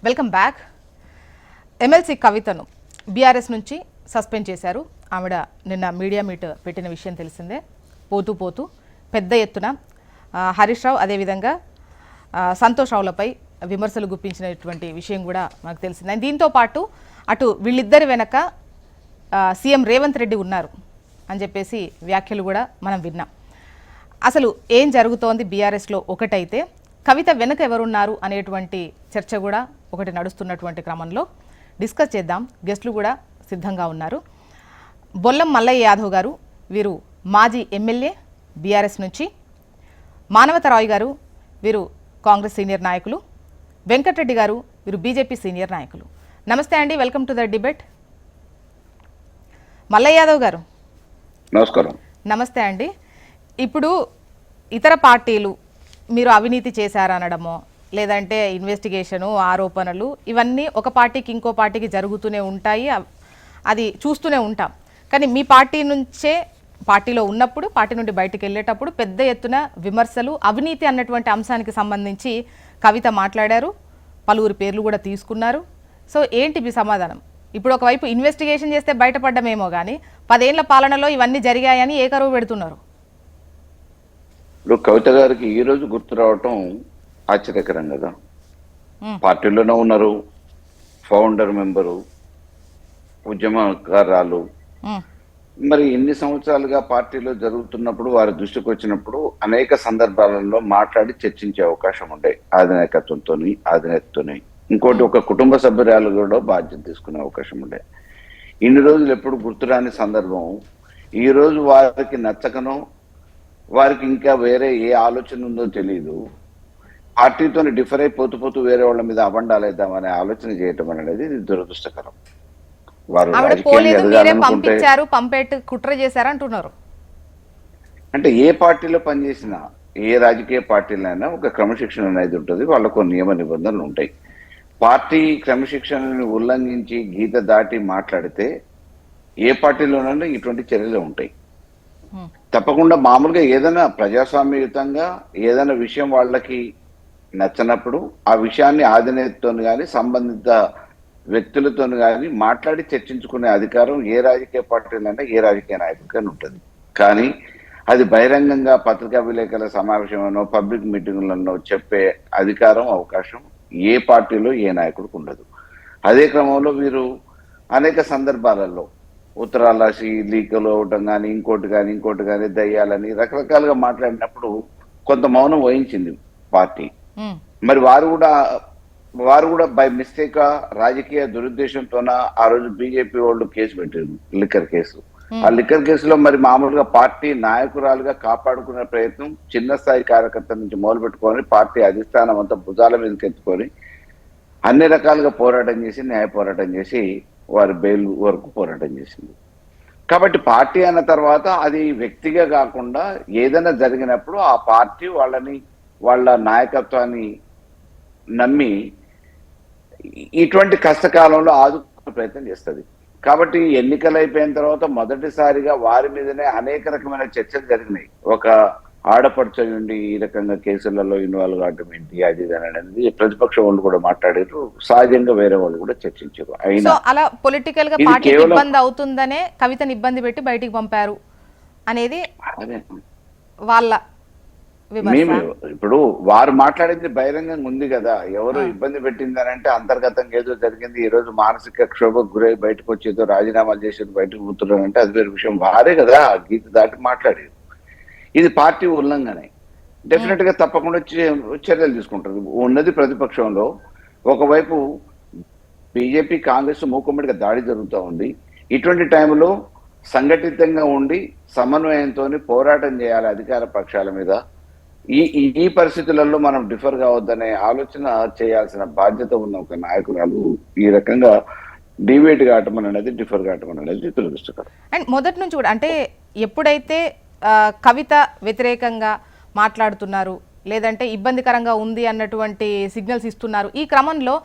Welcome back. MLC కవితను BRS నుంచి suspend చేశారు. ఆవిడ నిన్న మీడియా మీట్ పెట్టిన విషయం తెలిసిందే. పోతూ పోతూ పెద్ద ఎత్తున హరీష్ రావు అదేవిధంగా సంతోష్ రావులపై విమర్శలు గుప్పించినటువంటి విషయం కూడా మనకు తెలిసిందే. దీంతో పాటు అటు వీళ్ళిద్దరి వెనక సీఎం రేవంత్ రెడ్డి ఉన్నారు అని చెప్పేసి వ్యాఖ్యలు కూడా మనం విన్నాం. అసలు ఏం జరుగుతోంది బీఆర్ఎస్లో ఒకటైతే కవిత వెనక ఎవరున్నారు అనేటువంటి చర్చ కూడా ఒకటి నడుస్తున్నటువంటి క్రమంలో డిస్కస్ చేద్దాం. గెస్టులు కూడా సిద్ధంగా ఉన్నారు. బొల్లం మల్లయ్య యాదవ్ గారు, వీరు మాజీ ఎమ్మెల్యే బీఆర్ఎస్ నుంచి. మానవతరాయ్ గారు, వీరు కాంగ్రెస్ సీనియర్ నాయకులు. వెంకటరెడ్డి గారు, వీరు బీజేపీ సీనియర్ నాయకులు. నమస్తే అండి, welcome to the debate. Mallaiah Yadav గారు నమస్కారం. నమస్తే అండి. ఇప్పుడు ఇతర పార్టీలు మీరు అవినీతి చేశారనడమో లేదంటే ఇన్వెస్టిగేషను, ఆరోపణలు ఇవన్నీ ఒక పార్టీకి ఇంకో పార్టీకి జరుగుతూనే ఉంటాయి, అది చూస్తూనే ఉంటాం. కానీ మీ పార్టీ నుంచే, పార్టీలో ఉన్నప్పుడు పార్టీ నుండి బయటకు వెళ్ళేటప్పుడు పెద్ద ఎత్తున విమర్శలు, అవినీతి అన్నటువంటి అంశానికి సంబంధించి కవిత మాట్లాడారు. పలువురు పేర్లు కూడా తీసుకున్నారు. సో ఏంటి మీ సమాధానం? ఇప్పుడు ఒకవైపు ఇన్వెస్టిగేషన్ చేస్తే బయటపడ్డమేమో కానీ 10 ఏళ్ల పాలనలో ఇవన్నీ జరిగాయని ఏకరువు పెడుతున్నారు. ఇప్పుడు కవిత గారికి ఈ రోజు గుర్తు రావటం ఆశ్చర్యకరం కదా. పార్టీలోనే ఉన్నారు, ఫౌండర్ మెంబరు, ఉద్యమకారాలు. మరి ఎన్ని సంవత్సరాలుగా పార్టీలో జరుగుతున్నప్పుడు వారి దృష్టికి వచ్చినప్పుడు అనేక సందర్భాలలో మాట్లాడి చర్చించే అవకాశం ఉండే అధినేతతోని. ఇంకోటి ఒక కుటుంబ సభ్యురాలు కూడా బాధ్యత తీసుకునే అవకాశం ఉండే. ఇన్ని రోజులు ఎప్పుడు గుర్తురాని సందర్భం ఈ రోజు వారికి నచ్చకనో, వారికి ఇంకా వేరే ఏ ఆలోచన ఉందో తెలియదు, పార్టీతో డిఫర్ అయిపోతూ వేరే వాళ్ళ మీద అబండాలేద్దామనే ఆలోచన చేయటం అనేది దురదృష్టకరం. వారు కుట్ర చేశారంటున్నారు. అంటే ఏ పార్టీలో పనిచేసినా, ఏ రాజకీయ పార్టీలైనా ఒక క్రమశిక్షణ అనేది ఉంటుంది, వాళ్ళకు నియమ నిబంధనలు ఉంటాయి. పార్టీ క్రమశిక్షణని ఉల్లంఘించి గీత దాటి మాట్లాడితే ఏ పార్టీలోనైనా ఇటువంటి చర్యలు ఉంటాయి. తప్పకుండా మామూలుగా ఏదైనా ప్రజాస్వామ్యయుతంగా ఏదైనా విషయం వాళ్ళకి నచ్చనప్పుడు ఆ విషయాన్ని అధినేతతో కానీ సంబంధిత వ్యక్తులతో కానీ మాట్లాడి చర్చించుకునే అధికారం ఏ రాజకీయ పార్టీలైనా ఏ రాజకీయ నాయకుడికైనా ఉంటుంది. కానీ అది బహిరంగంగా పత్రికా విలేకరుల సమావేశంలో, పబ్లిక్ మీటింగులలో చెప్పే అధికారం, అవకాశం ఏ పార్టీలో ఏ నాయకుడికి ఉండదు. అదే క్రమంలో వీరు అనేక సందర్భాలలో ఉత్తరాల లీకులు అవ్వటం కానీ ఇంకోటి కానీ దయ్యాలని రకరకాలుగా మాట్లాడినప్పుడు కొంత మౌనం వహించింది పార్టీ. మరి వారు కూడా బై మిస్టేక్ రాజకీయ దురుద్దేశంతోన ఆ రోజు బీజేపీ వాళ్ళు కేసు పెట్టారు, లిక్కర్ కేసు. ఆ లిక్కర్ కేసులో మరి మామూలుగా పార్టీ నాయకురాలుగా కాపాడుకునే ప్రయత్నం చిన్న స్థాయి కార్యకర్తల నుంచి మొదలు పెట్టుకొని పార్టీ అధిష్టానం అంతా భుజాల మీదకి ఎత్తుకొని అన్ని రకాలుగా పోరాటం చేసి, న్యాయ పోరాటం చేసి వారి బెయిల్ వరకు పోరాటం చేసింది. కాబట్టి పార్టీ అన్న తర్వాత అది వ్యక్తిగా కాకుండా ఏదైనా జరిగినప్పుడు ఆ పార్టీ వాళ్ళ నాయకత్వాన్ని నమ్మి ఇటువంటి కష్టకాలంలో ఆదుకునే ప్రయత్నం చేస్తుంది. కాబట్టి ఎన్నికలు అయిపోయిన తర్వాత మొదటిసారిగా వారి మీదనే అనేక రకమైన చర్చలు జరిగినాయి. ఒక ఆడపడుచు నుండి ఈ రకంగా కేసులలో ఇన్వాల్వ్ కావడం ఏంటి, అది అనేది ప్రతిపక్ష వాళ్ళు కూడా మాట్లాడారు, సహజంగా వేరే వాళ్ళు కూడా చర్చించారు. అయినా అలా పొలిటికల్ గా పార్టీ ఇబ్బంది అవుతుందనే కవితను ఇబ్బంది పెట్టి బయటికి పంపారు అనేది వాళ్ళ ఇప్పుడు వారు మాట్లాడింది బహిరంగంగా ఉంది కదా. ఎవరు ఇబ్బంది పెట్టిందని అంటే అంతర్గతంగా ఏదో జరిగింది, ఈ రోజు మానసిక క్షోభకు గురై బయటకు వచ్చేదో రాజీనామాలు చేసేది బయటకు పోతున్నారంటే అది వేరే విషయం. వారే కదా గీత దాటి మాట్లాడారు. ఇది పార్టీ ఉల్లంఘనే. డెఫినెట్ గా తప్పకుండా చర్యలు తీసుకుంటారు. ఉన్నది ప్రతిపక్షంలో ఒకవైపు బీజేపీ, కాంగ్రెస్ మూకుమ్మడిగా దాడి జరుగుతూ ఉంది. ఇటువంటి టైంలో సంఘటితంగా ఉండి సమన్వయంతో పోరాటం చేయాలి అధికార పక్షాల మీద. ఈ పరిస్థితులలో మనం డిఫర్ కావద్దనే ఆలోచన చేయాల్సిన బాధ్యత ఉన్న ఒక నాయకురాలు ఈ రకంగా డివేట్ కావటం అనేది, డిఫర్ కావటం అనేది దురదృష్టకరం. అండ్ మొదటి నుంచి కూడా అంటే ఎప్పుడైతే కవిత వ్యతిరేకంగా మాట్లాడుతున్నారు లేదంటే ఇబ్బందికరంగా ఉంది అన్నటువంటి సిగ్నల్స్ ఇస్తున్నారు, ఈ క్రమంలో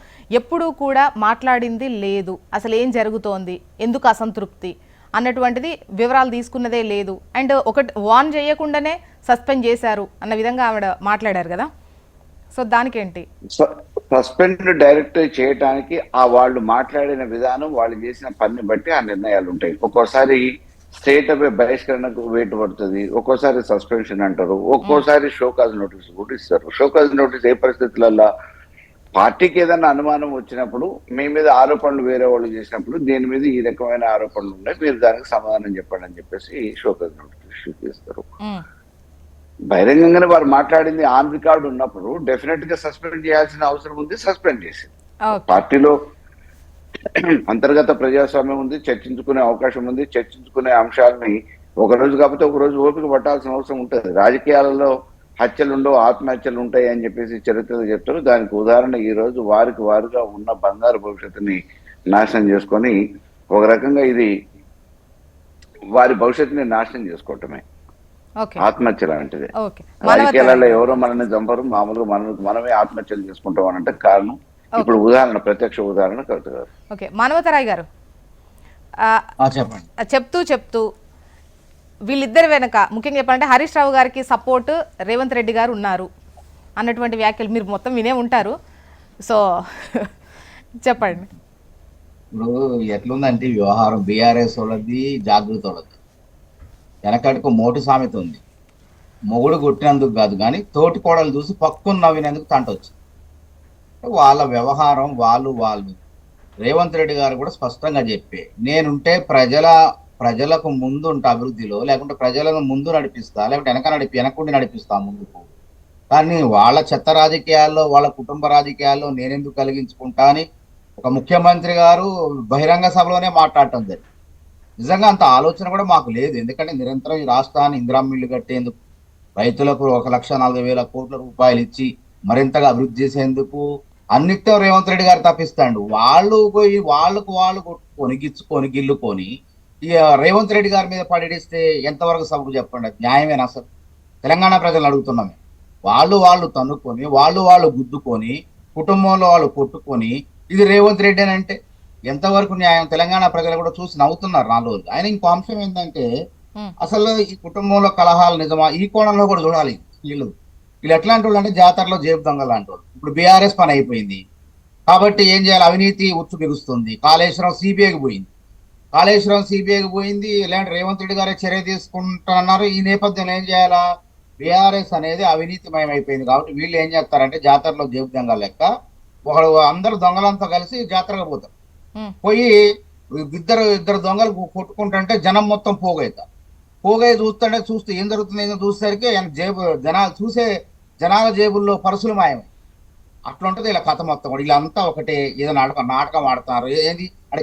ఎప్పుడూ కూడా మాట్లాడింది లేదు. అసలు ఏం జరుగుతోంది, ఎందుకు అసంతృప్తి అన్నటువంటిది వివరాలు తీసుకున్నదే లేదు. అండ్ ఒకటి వార్న్ చేయకుండానే సస్పెండ్ చేశారు అన్న విధంగా ఆవిడ మాట్లాడారు కదా. సో దానికేంటి? సస్పెండ్ డైరెక్ట్ చేయటానికి ఆ వాళ్ళు మాట్లాడిన విధానం, వాళ్ళు చేసిన పనిని బట్టి ఆ నిర్ణయాలు ఉంటాయి. ఒక్కోసారి స్టేట్ అవే బహిష్కరణకు వేటు పడుతుంది, ఒక్కోసారి సస్పెన్షన్ అంటారు, ఒక్కోసారి షోకాజ్ నోటీస్ కూడా ఇస్తారు. షోకాజ్ నోటీస్ ఏ పరిస్థితులలో పార్టీకి ఏదైనా అనుమానం వచ్చినప్పుడు, మీ మీద ఆరోపణలు వేరే వాళ్ళు చేసినప్పుడు, దీని మీద ఈ రకమైన ఆరోపణలు ఉన్నాయి, మీరు దానికి సమాధానం చెప్పండి అని చెప్పేసి షోకాజ్ నోటీస్ ఇష్యూ చేస్తారు. బహిరంగంగానే వారు మాట్లాడింది ఆన్ రికార్డు ఉన్నప్పుడు డెఫినెట్ గా సస్పెండ్ చేయాల్సిన అవసరం ఉంది, సస్పెండ్ చేసింది. పార్టీలో అంతర్గత ప్రజాస్వామ్యం ఉంది, చర్చించుకునే అవకాశం ఉంది. చర్చించుకునే అంశాలని ఒక రోజు కాకపోతే ఒక రోజు ఓపిక పట్టాల్సిన అవసరం ఉంటుంది. రాజకీయాలలో హత్యలుండవు, ఆత్మహత్యలు ఉంటాయి అని చెప్పేసి చరిత్రలో చెప్తారు. దానికి ఉదాహరణ ఈ రోజు వారికి వారుగా ఉన్న బంగారు భవిష్యత్తుని నాశనం చేసుకొని, ఒక రకంగా ఇది వారి భవిష్యత్తుని నాశనం చేసుకోవటమే. ఆత్మహత్య లాంటిది. రాజకీయాలలో ఎవరో మనల్ని చంపరు, మామూలుగా మనమే ఆత్మహత్యలు చేసుకుంటాం అని అంటే కారణం ఇప్పుడు ఉదాహరణ, ప్రత్యక్ష ఉదాహరణ కవిత గారు. ఓకే, మానవతరాయ్ గారు చెప్తూ వీళ్ళిద్దరి వెనక ముఖ్యంగా చెప్పాలంటే హరీష్ రావు గారికి సపోర్ట్ రేవంత్ రెడ్డి గారు ఉన్నారు అన్నటువంటి వ్యాఖ్యలు మీరు మొత్తం వినే ఉంటారు. సో చెప్పండి. ఇప్పుడు ఎట్లుందంటే వ్యవహారం బీఆర్ఎస్ వాళ్ళది, జాగృతి వాళ్ళది. వెనకటికి మోటు సామెత ఉంది, మొగుడు కొట్టినందుకు కాదు కానీ తోటి కోడలు చూసి పక్కున నవ్వినందుకు తంట వచ్చింది. వాళ్ళ వ్యవహారం వాళ్ళు రేవంత్ రెడ్డి గారు కూడా స్పష్టంగా చెప్పే, నేనుంటే ప్రజలకు ముందు ఉంటా అభివృద్ధిలో, లేకుంటే ప్రజలను ముందు నడిపిస్తా, లేకుంటే వెనకుండి నడిపిస్తా ముందుకు. కానీ వాళ్ళ చెత్త రాజకీయాల్లో, వాళ్ళ కుటుంబ రాజకీయాల్లో నేనెందుకు కలిగించుకుంటా అని ఒక ముఖ్యమంత్రి గారు బహిరంగ సభలోనే మాట్లాడటం జరిగింది. నిజంగా అంత ఆలోచన కూడా మాకు లేదు. ఎందుకంటే నిరంతరం ఈ రాష్ట్రాన్ని ఇందిరామిల్లు కట్టేందుకు, రైతులకు 1,40,000 కోట్ల రూపాయలు ఇచ్చి మరింతగా అభివృద్ధి చేసేందుకు అన్నిటితో రేవంత్ రెడ్డి గారు తప్పిస్తాడు. వాళ్ళు పోయి వాళ్ళకు కొట్టుకొని గిచ్చుకొని గిల్లుకొని ఇక రేవంత్ రెడ్డి గారి మీద పడిస్తే ఎంతవరకు సబబు చెప్పండి? న్యాయమేనా అసలు? తెలంగాణ ప్రజలు అడుగుతున్నామే. వాళ్ళు తన్నుకొని, వాళ్ళు గుద్దుకొని, కుటుంబంలో వాళ్ళు కొట్టుకొని ఇది రేవంత్ రెడ్డి అని అంటే ఎంతవరకు న్యాయం? తెలంగాణ ప్రజలు కూడా చూసి నవ్వుతున్నారు 4 రోజులు. ఆయన ఇంకో అంశం ఏంటంటే, అసలు ఈ కుటుంబంలో కలహాలు నిజమా? ఈ కోణంలో కూడా చూడాలి. వీళ్ళు ఎట్లాంటి వాళ్ళు అంటే జాతరలో జేబు దొంగ లాంటి వాళ్ళు. ఇప్పుడు బీఆర్ఎస్ పని అయిపోయింది కాబట్టి ఏం చేయాలి? అవినీతి ఉచ్చు బిగుస్తుంది. కాళేశ్వరం సిబిఐకి పోయింది. ఇలాంటి రేవంత్ రెడ్డి గారే చర్య తీసుకుంటున్నారు. ఈ నేపథ్యంలో ఏం చేయాలా? బీఆర్ఎస్ అనేది అవినీతిమయం అయిపోయింది కాబట్టి వీళ్ళు ఏం చేస్తారంటే జాతరలో జేబు దొంగ లెక్క అందరు దొంగలంతా కలిసి జాతరగా పోతారు. పోయి ఇద్దరు దొంగలు కొట్టుకుంటుంటే జనం మొత్తం పోగై చూస్తే ఏం జరుగుతుంది? చూసేసరికి జనాల జేబుల్లో పర్సులు మాయమై అట్లా ఉంటుంది ఇలా కథ మొత్తం కూడా. వీళ్ళంతా ఒకటే ఏదో నాటకం ఆడుతున్నారు. ఏది అంటే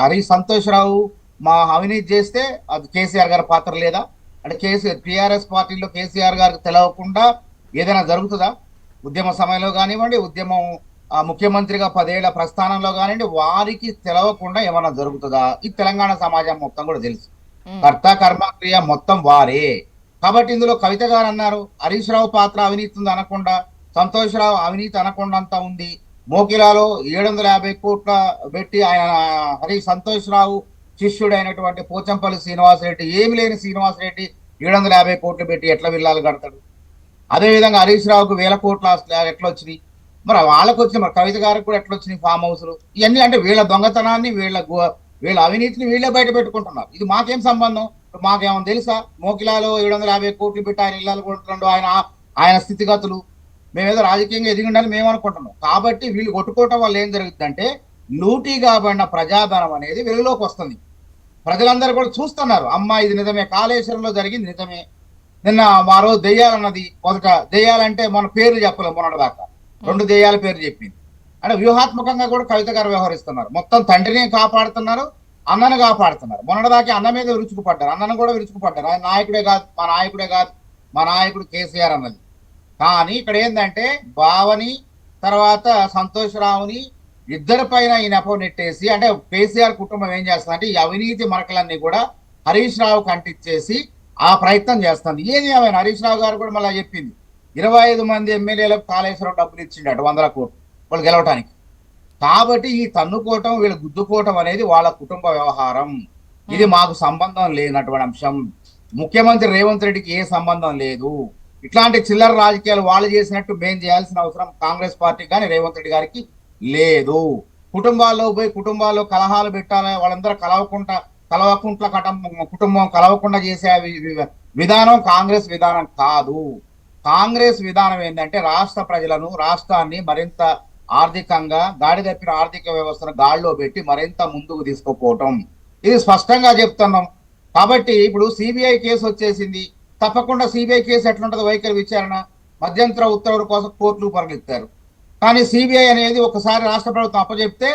హరీష్ సంతోష్ రావు మా అవినీతి చేస్తే అది కేసీఆర్ గారి పాత్ర లేదా? అంటే టీఆర్ఎస్ పార్టీలో కేసీఆర్ గారికి తెలవకుండా ఏదైనా జరుగుతుందా? ఉద్యమ సమయంలో కానివ్వండి, ఉద్యమం ముఖ్యమంత్రిగా 10 ఏళ్ల ప్రస్థానంలో కానివ్వండి, వారికి తెలవకుండా ఏమైనా జరుగుతుందా? ఈ తెలంగాణ సమాజం మొత్తం కూడా తెలుసు. కర్త కర్మ క్రియ మొత్తం వారే. కాబట్టి ఇందులో కవిత గారు అన్నారు హరీష్ రావు పాత్ర అవినీతి ఉంది అనకుండా, సంతోష్ రావు అవినీతి అనకుండా అంతా ఉంది. మోకిలాలో 750 కోట్ల పెట్టి ఆయన సంతోష్ రావు శిష్యుడు అయినటువంటి పోచంపల్లి శ్రీనివాసరెడ్డి, ఏమి లేని శ్రీనివాసరెడ్డి 750 కోట్లు పెట్టి ఎట్లా విల్లాలు కడతాడు? అదేవిధంగా హరీష్ రావుకు 1000 కోట్ల ఎట్లా వచ్చినాయి? మరి వాళ్ళకు వచ్చినాయి, మరి కవిత గారికి కూడా ఎట్లా వచ్చినాయి ఫామ్ హౌస్లు? ఇవన్నీ అంటే వీళ్ళ దొంగతనాన్ని, వీళ్ళ అవినీతిని వీళ్ళే బయట పెట్టుకుంటున్నారు. ఇది మాకేం సంబంధం? మాకేమన్నా తెలుసా? మోకిలాలో 750 కోట్లు పెట్టి ఆయన ఇల్లాలు కొడుతున్నాడు, ఆయన స్థితిగతులు మేమేదో రాజకీయంగా ఎదిగిండని మేము అనుకుంటున్నాం. కాబట్టి వీళ్ళు కొట్టుకోవటం వల్ల ఏం జరుగుతుందంటే లూటీ కాబడిన ప్రజాధనం అనేది వెలుగులోకి వస్తుంది. ప్రజలందరూ కూడా చూస్తున్నారు, అమ్మా ఇది నిజమే, కాళేశ్వరంలో జరిగింది నిజమే. నిన్న మా రోజు దెయ్యాలన్నది, మొదట దెయ్యాలంటే మన పేర్లు చెప్పలేము, మొన్నటి దాకా 2 దెయ్యాల పేరు చెప్పింది. అంటే వ్యూహాత్మకంగా కూడా కవిత గారు వ్యవహరిస్తున్నారు. మొత్తం తండ్రిని కాపాడుతున్నారు, అన్నను కాపాడుతున్నారు. మొన్నటిదాకా అన్న మీద విరుచుకుపడ్డారు, అన్నను కూడా విరుచుకుపడ్డారు. ఆయన నాయకుడే కాదు మా నాయకుడు కేసీఆర్ అన్నది. కానీ ఇక్కడ ఏంటంటే బావని తర్వాత సంతోష్ రావుని ఇద్దరి పైన ఈ నెపం నెట్టేసి, అంటే కేసీఆర్ కుటుంబం ఏం చేస్తుందంటే ఈ అవినీతి మరకలన్నీ కూడా హరీష్ రావు కంటిచ్చేసి ఆ ప్రయత్నం చేస్తుంది. ఏది ఏమైనా హరీష్ రావు గారు కూడా మళ్ళీ చెప్పింది 25 మంది ఎమ్మెల్యేలకు కాళేశ్వరం డబ్బులు ఇచ్చిండట 100 కోట్లు వాళ్ళు గెలవటానికి. కాబట్టి ఈ తన్నుకోవటం, వీళ్ళు గుద్దుకోవటం అనేది వాళ్ళ కుటుంబ వ్యవహారం. ఇది మాకు సంబంధం లేనటువంటి అంశం. ముఖ్యమంత్రి రేవంత్ రెడ్డికి ఏ సంబంధం లేదు. ఇట్లాంటి చిల్లర రాజకీయాలు వాళ్ళు చేసినట్టు మేము చేయాల్సిన అవసరం కాంగ్రెస్ పార్టీ కానీ రేవంత్ రెడ్డి గారికి లేదు. కుటుంబాల్లో పోయి కుటుంబాల్లో కలహాలు పెట్టాలి, వాళ్ళందరూ కలవకుంట్ల కుటుంబం కలవకుండా చేసే విధానం కాంగ్రెస్ విధానం కాదు. కాంగ్రెస్ విధానం ఏంటంటే రాష్ట్ర ప్రజలను, రాష్ట్రాన్ని మరింత ఆర్థికంగా గాడి తప్పిన ఆర్థిక వ్యవస్థను గాడిలో పెట్టి మరింత ముందుకు తీసుకుపోవటం, ఇది స్పష్టంగా చెప్తున్నాం. కాబట్టి ఇప్పుడు సిబిఐ కేసు వచ్చేసింది, తప్పకుండా సిబిఐ కేసు ఎట్లుంటది వైఖరి విచారణ, మధ్యంతర ఉత్తర్వుల కోసం కోర్టులు పరిగెత్తారు. కానీ సిబిఐ అనేది ఒకసారి రాష్ట్ర ప్రభుత్వం అప్పచెప్తే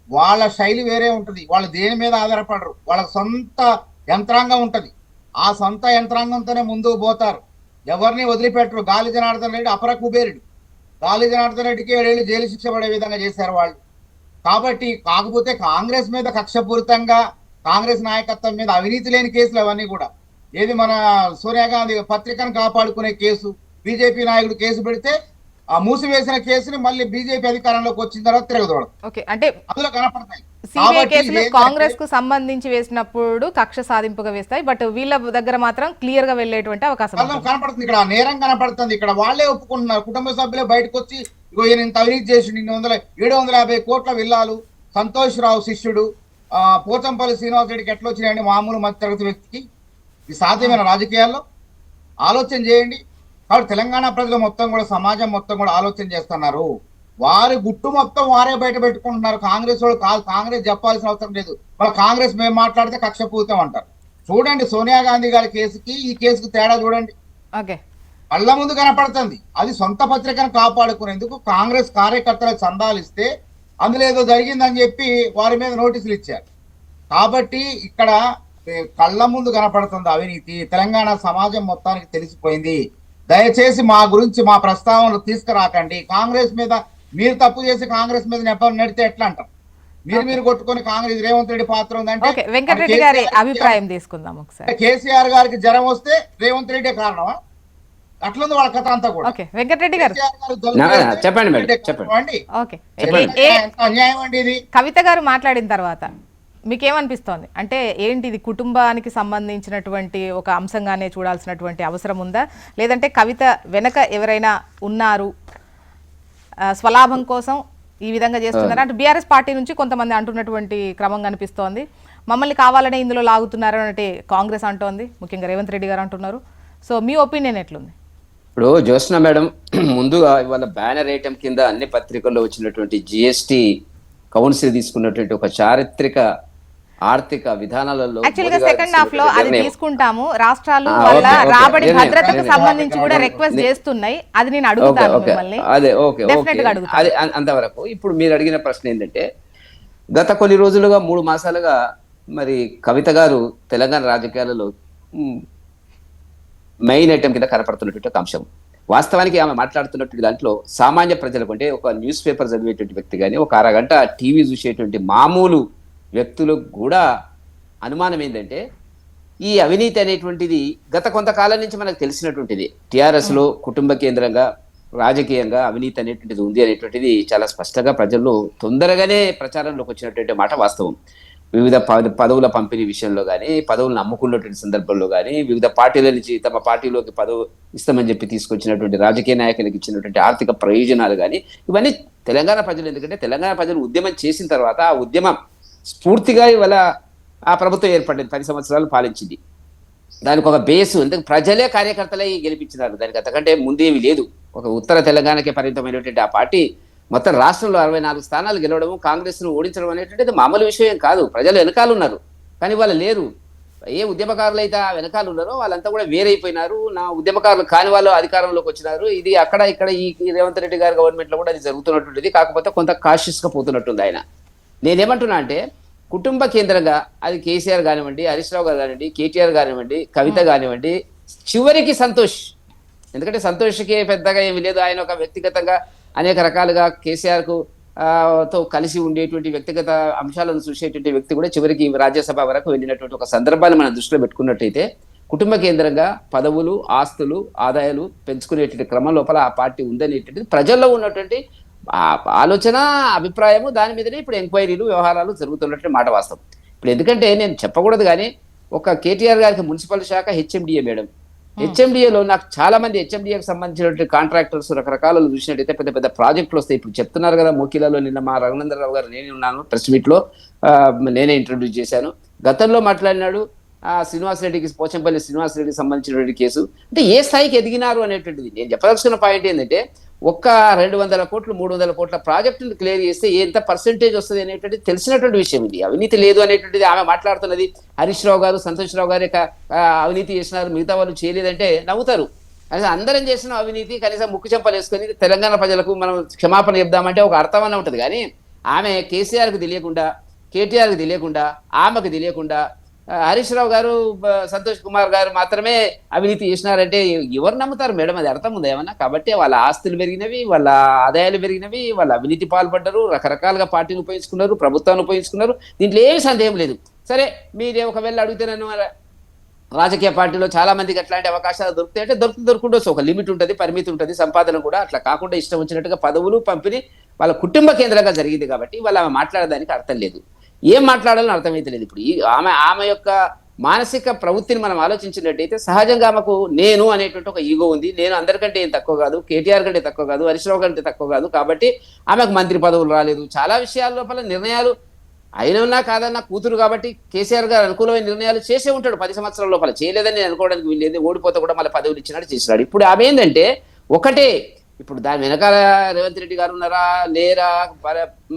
వాళ్ళ శైలి వేరే ఉంటుంది. వాళ్ళు దేని మీద ఆధారపడరు, వాళ్ళకి సొంత యంత్రాంగం ఉంటది. ఆ సొంత యంత్రాంగంతోనే ముందుకు పోతారు, ఎవరిని వదిలిపెట్టరు. గాలి జనార్దన్ రెడ్డి అపర కుబేరుడు, గాలి జనార్దన్ రెడ్డికి 7 ఏళ్ళు జైలు శిక్ష పడే విధంగా చేశారు వాళ్ళు. కాబట్టి కాకపోతే కాంగ్రెస్ మీద కక్షపూరితంగా, కాంగ్రెస్ నాయకత్వం మీద అవినీతి లేని కేసులు అవన్నీ కూడా. ఏది మన సోనియా గాంధీ పత్రికను కాపాడుకునే కేసు, బీజేపీ నాయకుడు కేసు పెడితే ఆ మూసివేసిన కేసుని మళ్ళీ బీజేపీ అధికారంలోకి వచ్చిన తర్వాత తిరగదోడడం, ఓకే, అంటే అందులో కనపడతాయి. సిబిఐ కేసులు కాంగ్రెస్ కు సంబంధించి వేసినప్పుడు కక్ష సాధింపుగా వేస్తాయి, బట్ వీళ్ళ దగ్గర మాత్రం క్లియర్ గా వెళ్ళేటువంటి అవకాశం కనపడుతుంది. ఇక్కడ నేరం కనపడుతుంది. ఇక్కడ వాళ్ళే ఒప్పుకుంటున్నారు, కుటుంబ సభ్యులే బయటకు వచ్చి ఇగో ఈయన ఇంత అవినీతి చేసి 750 కోట్ల విల్లాలు సంతోష్ రావు శిష్యుడు పోచంపల్లి శ్రీనివాస్ రెడ్డికి ఎట్లా వచ్చినాయండి మామూలు మధ్యతరగతి వ్యక్తికి? ఇది సాధ్యమైన రాజకీయాల్లో ఆలోచన చేయండి. కాబట్టి తెలంగాణ ప్రజలు మొత్తం కూడా, సమాజం మొత్తం కూడా ఆలోచన చేస్తున్నారు. వారి గుట్టు మొత్తం వారే బయట పెట్టుకుంటున్నారు. కాంగ్రెస్ వాళ్ళు కాదు, కాంగ్రెస్ చెప్పాల్సిన అవసరం లేదు. మన కాంగ్రెస్ మేము మాట్లాడితే కక్షపూరితం అంటారు. చూడండి సోనియా గాంధీ గారి కేసుకి ఈ కేసుకు తేడా చూడండి, కళ్ళ ముందు కనపడుతుంది. అది సొంత పత్రికను కాపాడుకునేందుకు కాంగ్రెస్ కార్యకర్తలకు చందాలు ఇస్తే అందులో ఏదో జరిగిందని చెప్పి వారి మీద నోటీసులు ఇచ్చారు. కాబట్టి ఇక్కడ కళ్ళ ముందు కనపడుతుంది అవినీతి. తెలంగాణ సమాజం మొత్తానికి తెలిసిపోయింది. దయచేసి మా గురించి మా ప్రస్తావనలు తీసుకురాకండి. కాంగ్రెస్ మీద మీరు తప్పు చేసి కాంగ్రెస్ మీద నెడితే ఎట్లా అంటారు? మీరు కొట్టుకొని కాంగ్రెస్ రేవంత్ రెడ్డి పాత్ర ఉందంటే వెంకటరెడ్డి గారి అభిప్రాయం తీసుకుందాం ఒకసారి. కేసీఆర్ గారికి జ్వరం వస్తే రేవంత్ రెడ్డి కారణమా? అట్లుంది వాళ్ళ కథ అంతా కూడా. వెంకటరెడ్డి గారు చెప్పండి. అన్యాయం అండి ఇది. కవిత గారు మాట్లాడిన తర్వాత మీకేమనిపిస్తోంది? అంటే ఏంటి ఇది కుటుంబానికి సంబంధించినటువంటి ఒక అంశంగానే చూడాల్సినటువంటి అవసరం ఉందా, లేదంటే కవిత వెనక ఎవరైనా ఉన్నారు, స్వలాభం కోసం ఈ విధంగా చేస్తున్నారా? అంటే బీఆర్ఎస్ పార్టీ నుంచి కొంతమంది అంటున్నటువంటి క్రమం కనిపిస్తోంది. మమ్మల్ని కావాలనే ఇందులో లాగుతున్నారు అంటే కాంగ్రెస్ అంటోంది, ముఖ్యంగా రేవంత్ రెడ్డి గారు అంటున్నారు. సో మీ ఒపీనియన్ ఎట్లుంది? ఇప్పుడు జ్యోత్స్న మేడం, ముందుగా ఇవాళ బ్యానర్ ఐటమ్ కింద అన్ని పత్రికల్లో వచ్చినటువంటి జిఎస్టీ కౌన్సిల్ తీసుకున్నటువంటి ఒక చారిత్రక ఆర్థిక విధానాలలో సెకండ్ హాఫ్ లో అది తీసుకుంటాము. రాష్ట్రాలు వల్ల రాబడి భద్రతకు సంబంధించి కూడా రిక్వెస్ట్ చేస్తున్నాయి, అది నేను అడుగుతాను మిమ్మల్ని. అదే ఓకే, అది అంతవరకు. ఇప్పుడు మీరు అడిగిన ప్రశ్న ఏంటంటే, గత కొన్ని రోజులుగా 3 మాసాలుగా మరి కవిత గారు తెలంగాణ రాజకీయాలలో మెయిన్ ఐటమ్ కింద కనపడుతున్నటువంటి ఒక అంశం. వాస్తవానికి ఆమె మాట్లాడుతున్నటువంటి దాంట్లో సామాన్య ప్రజలకు, అంటే ఒక న్యూస్ పేపర్ చదివేటువంటి వ్యక్తి కానీ, ఒక అరగంట టీవీ చూసేటువంటి మామూలు వ్యక్తులకు కూడా అనుమానం ఏంటంటే, ఈ అవినీతి అనేటువంటిది గత కొంతకాలం నుంచి మనకు తెలిసినటువంటిది. టిఆర్ఎస్ లో కుటుంబ కేంద్రంగా రాజకీయంగా అవినీతి అనేటువంటిది ఉంది అనేటువంటిది చాలా స్పష్టంగా ప్రజల్లో తొందరగానే ప్రచారంలోకి వచ్చినటువంటి మాట వాస్తవం. వివిధ పదవుల పంపిణీ విషయంలో కానీ, పదవులను అమ్ముకున్నటువంటి సందర్భంలో కానీ, వివిధ పార్టీల నుంచి తమ పార్టీలోకి పదవి ఇస్తామని చెప్పి తీసుకొచ్చినటువంటి రాజకీయ నాయకులకు ఇచ్చినటువంటి ఆర్థిక ప్రయోజనాలు కానీ, ఇవన్నీ తెలంగాణ ప్రజలు, ఎందుకంటే తెలంగాణ ప్రజలు ఉద్యమం చేసిన తర్వాత ఆ ఉద్యమం స్ఫూర్తిగా ఇవాళ ఆ ప్రభుత్వం ఏర్పడింది, 10 సంవత్సరాలు పాలించింది. దానికి ఒక బేసు, ఎందుకు ప్రజలే కార్యకర్తలై గెలిపించినారు. దానికి అంతకంటే ముందేమి లేదు. ఒక ఉత్తర తెలంగాణకే పరిమితమైనటువంటి ఆ పార్టీ మొత్తం రాష్ట్రంలో 64 స్థానాలు గెలవడం, కాంగ్రెస్ ను ఓడించడం అనేటువంటిది మామూలు విషయం కాదు. ప్రజలు వెనకాల ఉన్నారు, కానీ వాళ్ళు లేరు. ఏ ఉద్యమకారులు అయితే ఆ వెనకాల ఉన్నారో వాళ్ళంతా కూడా వేరైపోయినారు. నా ఉద్యమకారులు కాని వాళ్ళు అధికారంలోకి వచ్చినారు. ఇది అక్కడ ఇక్కడ ఈ రేవంత్ రెడ్డి గారి గవర్నమెంట్ లో కూడా అది జరుగుతున్నటువంటిది. కాకపోతే కొంత కాషియస్ గా పోతున్నట్టుంది ఆయన. నేనేమంటున్నా అంటే, కుటుంబ కేంద్రంగా అది కేసీఆర్ కానివ్వండి, హరీష్ రావు గారు కానివ్వండి, కేటీఆర్ కానివ్వండి, కవిత కానివ్వండి, చివరికి సంతోష్, ఎందుకంటే సంతోష్కి పెద్దగా ఏమి లేదు. ఆయన ఒక వ్యక్తిగతంగా అనేక రకాలుగా కేసీఆర్కు తో కలిసి ఉండేటువంటి వ్యక్తిగత అంశాలను చూసేటువంటి వ్యక్తి కూడా చివరికి రాజ్యసభ వరకు వెళ్ళినటువంటి ఒక సందర్భాన్ని మనం దృష్టిలో పెట్టుకున్నట్టయితే, కుటుంబ కేంద్రంగా పదవులు, ఆస్తులు, ఆదాయాలు పెంచుకునేటువంటి క్రమం లోపల ఆ పార్టీ ఉందనేటువంటిది ప్రజల్లో ఉన్నటువంటి ఆలోచన, అభిప్రాయము. దాని మీదనే ఇప్పుడు ఎంక్వైరీలు, వ్యవహారాలు జరుగుతున్నట్టు మాట వాస్తవం. ఇప్పుడు ఎందుకంటే నేను చెప్పకూడదు కానీ, ఒక కేటీఆర్ గారికి మున్సిపల్ శాఖ హెచ్ఎండిఏ మేడం, హెచ్ఎండిఏలో నాకు చాలా మంది హెచ్ఎండిఏకి సంబంధించినటువంటి కాంట్రాక్టర్స్ రకరకాల చూసినట్టయితే పెద్ద పెద్ద ప్రాజెక్టులు వస్తాయి. ఇప్పుడు చెప్తున్నారు కదా మోకిలలో నిన్న మా రఘునందనరావు గారు నేనే ఉన్నాను ప్రెస్ మీట్ లో, నేనే ఇంట్రొడ్యూస్ చేశాను. గతంలో మాట్లాడినాడు శ్రీనివాసరెడ్డికి, పోచంపల్లి శ్రీనివాసరెడ్డికి సంబంధించినటువంటి కేసు. అంటే ఏ స్థాయికి ఎదిగినారు అనేటువంటిది నేను చెప్పదలుచుకున్న పాయింట్ ఏంటంటే, ఒక్క 200 కోట్లు 300 కోట్ల ప్రాజెక్టులు క్లియర్ చేస్తే ఎంత పర్సెంటేజ్ వస్తుంది అనేటువంటిది తెలిసినటువంటి విషయం. ఇది అవినీతి లేదు అనేటువంటిది ఆమె మాట్లాడుతున్నది. హరీష్ రావు గారు, సంతోష్ రావు గారు అవినీతి చేసినారు, మిగతా వాళ్ళు చేయలేదంటే నవ్వుతారు. అసలు అందరం చేసిన అవినీతి కనీసం ముక్కు చెంపలు వేసుకొని తెలంగాణ ప్రజలకు మనం క్షమాపణ చెప్దామంటే ఒక అర్థం అన్న ఉంటుంది. కానీ ఆమె కేసీఆర్కి తెలియకుండా, కేటీఆర్కి తెలియకుండా, ఆమెకు తెలియకుండా హరీష్ రావు గారు, సంతోష్ కుమార్ గారు మాత్రమే అవినీతి చేసినారంటే ఎవరు నమ్ముతారు మేడం? అది అర్థం ఉందా ఏమన్నా? కాబట్టి వాళ్ళ ఆస్తులు పెరిగినవి, వాళ్ళ ఆదాయాలు పెరిగినవి, వాళ్ళ అవినీతి పాల్పడ్డారు, రకరకాలుగా పార్టీని ఉపయోగించుకున్నారు, ప్రభుత్వాన్ని ఉపయోగించుకున్నారు. దీంట్లో ఏమి సందేహం లేదు. సరే మీరే ఒకవేళ అడిగితే నన్ను రాజకీయ పార్టీలో చాలా మందికి అట్లాంటి అవకాశాలు దొరుకుతాయి అంటే దొరుకుండొచ్చు. ఒక లిమిట్ ఉంటుంది, పరిమితి ఉంటుంది, సంపాదన కూడా. అట్లా కాకుండా ఇష్టం వచ్చినట్టుగా పదవులు పంపిణీ వాళ్ళ కుటుంబ కేంద్రంగా జరిగింది కాబట్టి వాళ్ళు ఆమె మాట్లాడడానికి అర్థం లేదు. ఏం మాట్లాడాలని అర్థమైతే లేదు. ఇప్పుడు ఆమె యొక్క మానసిక ప్రవృత్తిని మనం ఆలోచించినట్టయితే సహజంగా ఆమెకు నేను అనేటువంటి ఒక ఈగో ఉంది. నేను అందరికంటే ఏం తక్కువ కాదు, కేటీఆర్ కంటే తక్కువ కాదు, హరీష్ రావు కంటే తక్కువ కాదు. కాబట్టి ఆమెకు మంత్రి పదవులు రాలేదు. చాలా విషయాల లోపల నిర్ణయాలు అయినా కాదన్నా కూతురు కాబట్టి కేసీఆర్ గారు అనుకూలమైన నిర్ణయాలు చేసే ఉంటాడు 10 సంవత్సరాల లోపల. చేయలేదని నేను అనుకోవడానికి వీల్లేదు. ఓడిపోతే కూడా మళ్ళీ పదవులు ఇచ్చినట్టు చేసినాడు. ఇప్పుడు ఆమె ఏంటంటే ఒకటే, ఇప్పుడు దాని వెనకాల రేవంత్ రెడ్డి గారు ఉన్నారా లేరా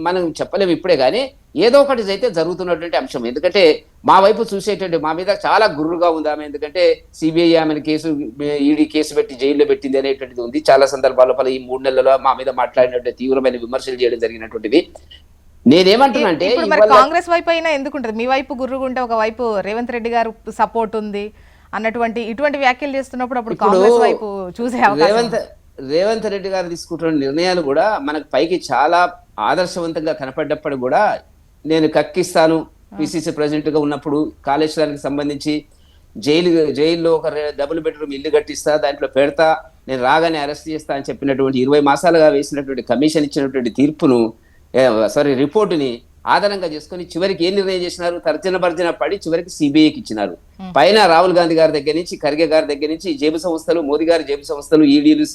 మనం చెప్పలేము ఇప్పుడే. కానీ ఏదో ఒకటి అయితే జరుగుతున్నటువంటి అంశం. ఎందుకంటే మా వైపు చూసేటువంటి మా మీద చాలా గుర్రుగా ఉంది ఆమె. ఎందుకంటే సిబిఐ ఆమెను ఈడీ కేసు పెట్టి జైల్లో పెట్టింది అనేటువంటిది ఉంది. చాలా సందర్భాల ఈ 3 నెలల్లో మా మీద మాట్లాడినట్టు తీవ్రమైన విమర్శలు చేయడం జరిగినటువంటిది. నేనేమంటున్నా అంటే కాంగ్రెస్ వైపు అయినా ఎందుకుంటది? మీ వైపు గుర్రుగుంటే ఒక వైపు రేవంత్ రెడ్డి గారు సపోర్ట్ ఉంది అన్నటువంటి ఇటువంటి వ్యాఖ్యలు చేస్తున్నప్పుడు అప్పుడు కాంగ్రెస్ వైపు చూసే అవకాశం. రేవంత్ రెడ్డి గారు తీసుకుంటున్న నిర్ణయాలు కూడా మనకు పైకి చాలా ఆదర్శవంతంగా కనపడ్డప్పుడు కూడా, నేను కక్కిస్తాను పిసిసి ప్రెసిడెంట్ గా ఉన్నప్పుడు కాళేశ్వరానికి సంబంధించి జైల్లో ఒక డబుల్ బెడ్రూమ్ ఇల్లు కట్టిస్తా, దాంట్లో పెడతా, నేను రాగానే అరెస్ట్ చేస్తా అని చెప్పినటువంటి 20 మాసాలుగా వేసినటువంటి కమిషన్ ఇచ్చినటువంటి తీర్పును రిపోర్టుని ఆధారంగా చేసుకుని చివరికి ఏం నిర్ణయం చేసినారు? తర్జన భర్జన పడి చివరికి సిబిఐకి ఇచ్చినారు. పైన రాహుల్ గాంధీ గారి దగ్గర నుంచి, ఖర్గే గారి దగ్గర నుంచి జేబు సంస్థలు, మోదీ గారి జేబు సంస్థలు, ఈడీలు,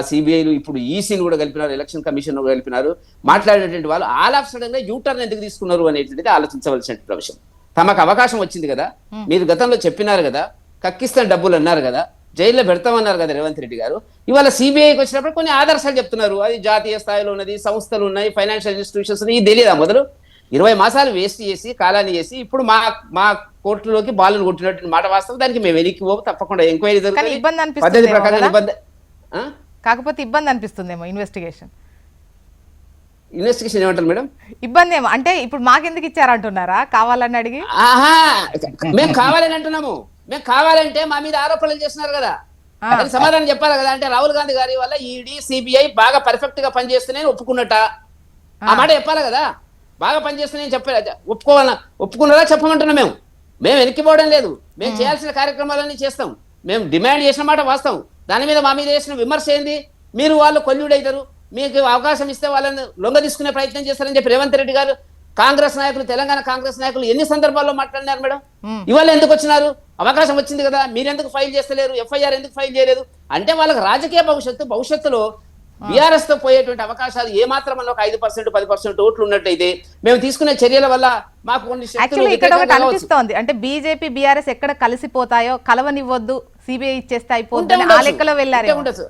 సిబిఐలు, ఇప్పుడు ఈసీని కూడా కలిపినారు, ఎలక్షన్ కమిషన్ కలిపినారు. మాట్లాడేటువంటి వాళ్ళు ఆల్ ఆఫ్ సడన్ గా యూటర్న్ ఎందుకు తీసుకున్నారు అనేటువంటిది ఆలోచించవలసినటువంటి విషయం. తమకు అవకాశం వచ్చింది కదా, మీరు గతంలో చెప్పినారు కదా, కక్కిస్తాను డబ్బులు అన్నారు కదా, జైల్లో పెడతామన్నారు కదా రేవంత్ రెడ్డి గారు. ఇవాళ సిబిఐకి వచ్చినప్పుడు కొన్ని ఆదర్శాలు చెప్తున్నారు. అది జాతీయ స్థాయిలో ఉన్నది, సంస్థలు ఉన్నాయి, ఫైనాన్షియల్ ఇన్స్టిట్యూషన్స్ ఉన్నాయి. ఇది తెలియదా? మొదలు 20 మాసాలు వేస్ట్ చేసి కాలాన్ని చేసి ఇప్పుడు మా కోర్టులోకి బాలను కొట్టినట్టు మాట వాస్తవం. దానికి మేము వెనక్కి తప్పకుండా ఎంక్వైరీ జరుగుతుంది, పద్ధతి ప్రకారం ఇబ్బంది. కాకపోతే ఇబ్బంది అనిపిస్తుందేమో ఇన్వెస్టిగేషన్ ఏమంటారు మేడం? ఇబ్బంది ఏమో అంటే ఇప్పుడు మాకెందుకు ఇచ్చారంటున్నారా? కావాలని అడిగి మేము కావాలని అంటున్నాము. మేము కావాలంటే మా మీద ఆరోపణలు చేస్తున్నారు కదా, అది సమాధానం చెప్పాలి కదా. అంటే రాహుల్ గాంధీ గారి వల్ల ఈడీ సిబిఐ బాగా పర్ఫెక్ట్ గా పనిచేస్తున్నాయని ఒప్పుకున్నట్ట, ఆ మాట చెప్పాలి కదా. బాగా పనిచేస్తున్నాయని చెప్పాలి, ఒప్పుకున్నారా చెప్పమంటున్నాం. మేము వెనక్కిపోవడం లేదు. మేము చేయాల్సిన కార్యక్రమాలన్నీ చేస్తాం. మేము డిమాండ్ చేసిన మాట వాస్తవం. దాని మీద మా మీద చేసిన విమర్శ ఏంది? మీరు వాళ్ళు కొల్లుడైతారు, మీకు అవకాశం ఇస్తే వాళ్ళని లొంగ తీసుకునే ప్రయత్నం చేస్తారని చెప్పి రేవంత్ రెడ్డి గారు, కాంగ్రెస్ నాయకులు, తెలంగాణ కాంగ్రెస్ నాయకులు ఎన్ని సందర్భాల్లో మాట్లాడినారు మేడం? ఇవాళ ఎందుకు వచ్చినారు? అవకాశం వచ్చింది కదా, మీరెందుకు ఫైల్ చేస్తలేరు? ఎఫ్ఐఆర్ ఎందుకు ఫైల్ చేయలేదు? అంటే వాళ్ళకి రాజకీయ భవిష్యత్తులో బీఆర్ఎస్ తో పోయేటువంటి అవకాశాలు ఏమాత్రం ఒక 5% 10% ఓట్లు ఉన్నట్టయితే మేము తీసుకునే చర్యల వల్ల మాకు కొన్ని అనిపిస్తోంది. అంటే బీజేపీ బీఆర్ఎస్ ఎక్కడ కలిసిపోతాయో, కలవనివ్వద్దు, సిబిఐ ఇచ్చేస్తే అయిపోతుంది ఆ లెక్కలో వెళ్ళారు. ఉండొచ్చు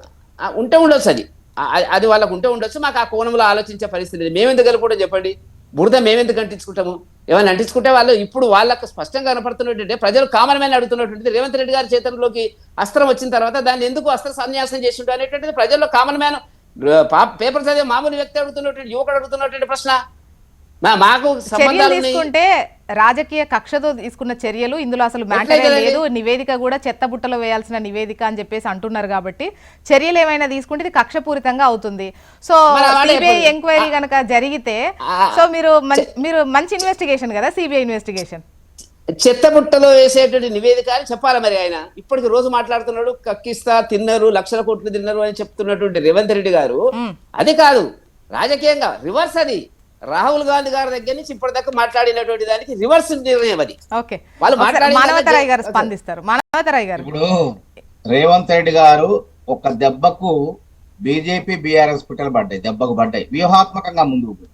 అది వాళ్ళకు ఉండొచ్చు. మాకు ఆ కోణంలో ఆలోచించే పరిస్థితి లేదు. మేమెందుకు కలుపుకోవడం చెప్పండి? బురద మేమెందుకు అంటించుకుంటాము? ఏమైనా అంటించుకుంటే వాళ్ళు ఇప్పుడు వాళ్ళకు స్పష్టంగా కనపడుతున్నట్టు ప్రజలు కామన్ మ్యాన్ అడుగుతున్నటువంటిది, రేవంత్ రెడ్డి గారి చేతుల్లోకి అస్త్రం వచ్చిన తర్వాత దాన్ని ఎందుకు అస్త్ర సన్యాసం చేసిండు అనేటువంటిది ప్రజల్లో కామన్ మ్యాన్, పేపర్ చదివే మామూలు వ్యక్తి అడుగుతున్నటువంటి, యువకుడు అడుగుతున్నటువంటి ప్రశ్న. మాకు తీసుకుంటే రాజకీయ కక్షతో తీసుకున్న చర్యలు ఇందులో అసలు మ్యాటర్ లేదు, నివేదిక కూడా చెత్తబుట్టలో వేయాల్సిన నివేదిక అని చెప్పేసి అంటున్నారు. కాబట్టి చర్యలు ఏమైనా తీసుకుంటే ఇది కక్షపూరితంగా అవుతుంది. సో సిబిఐ ఎంక్వైరీ కనుక జరిగితే, సో మీరు మంచి ఇన్వెస్టిగేషన్ కదా సిబిఐ ఇన్వెస్టిగేషన్. చెత్తబుట్టలో వేసేటువంటి నివేదిక అని చెప్పాలి మరి. ఆయన ఇప్పటికి రోజు మాట్లాడుతున్నాడు, కక్కిస్తా, తిన్నారు, లక్షల కోట్లు తిన్నారు అని చెప్తున్నటువంటి రేవంత్ రెడ్డి గారు, అది కాదు రాజకీయంగా రివర్స్. అది రాహుల్ గాంధీ గారి దగ్గర నుంచి ఇప్పటిదాకా మాట్లాడినటువంటి దానికి రివర్స్ నిర్ణయం అది. వాళ్ళు మానవతరాయ్ గారు స్పందిస్తారు. మానవతరాయ్ గారు, ఇప్పుడు రేవంత్ రెడ్డి గారు ఒక దెబ్బకు బీజేపీ బీఆర్ఎస్ పిట్టలు పడ్డాయి, దెబ్బకు పడ్డాయి, వ్యూహాత్మకంగా ముందుకు పోయి.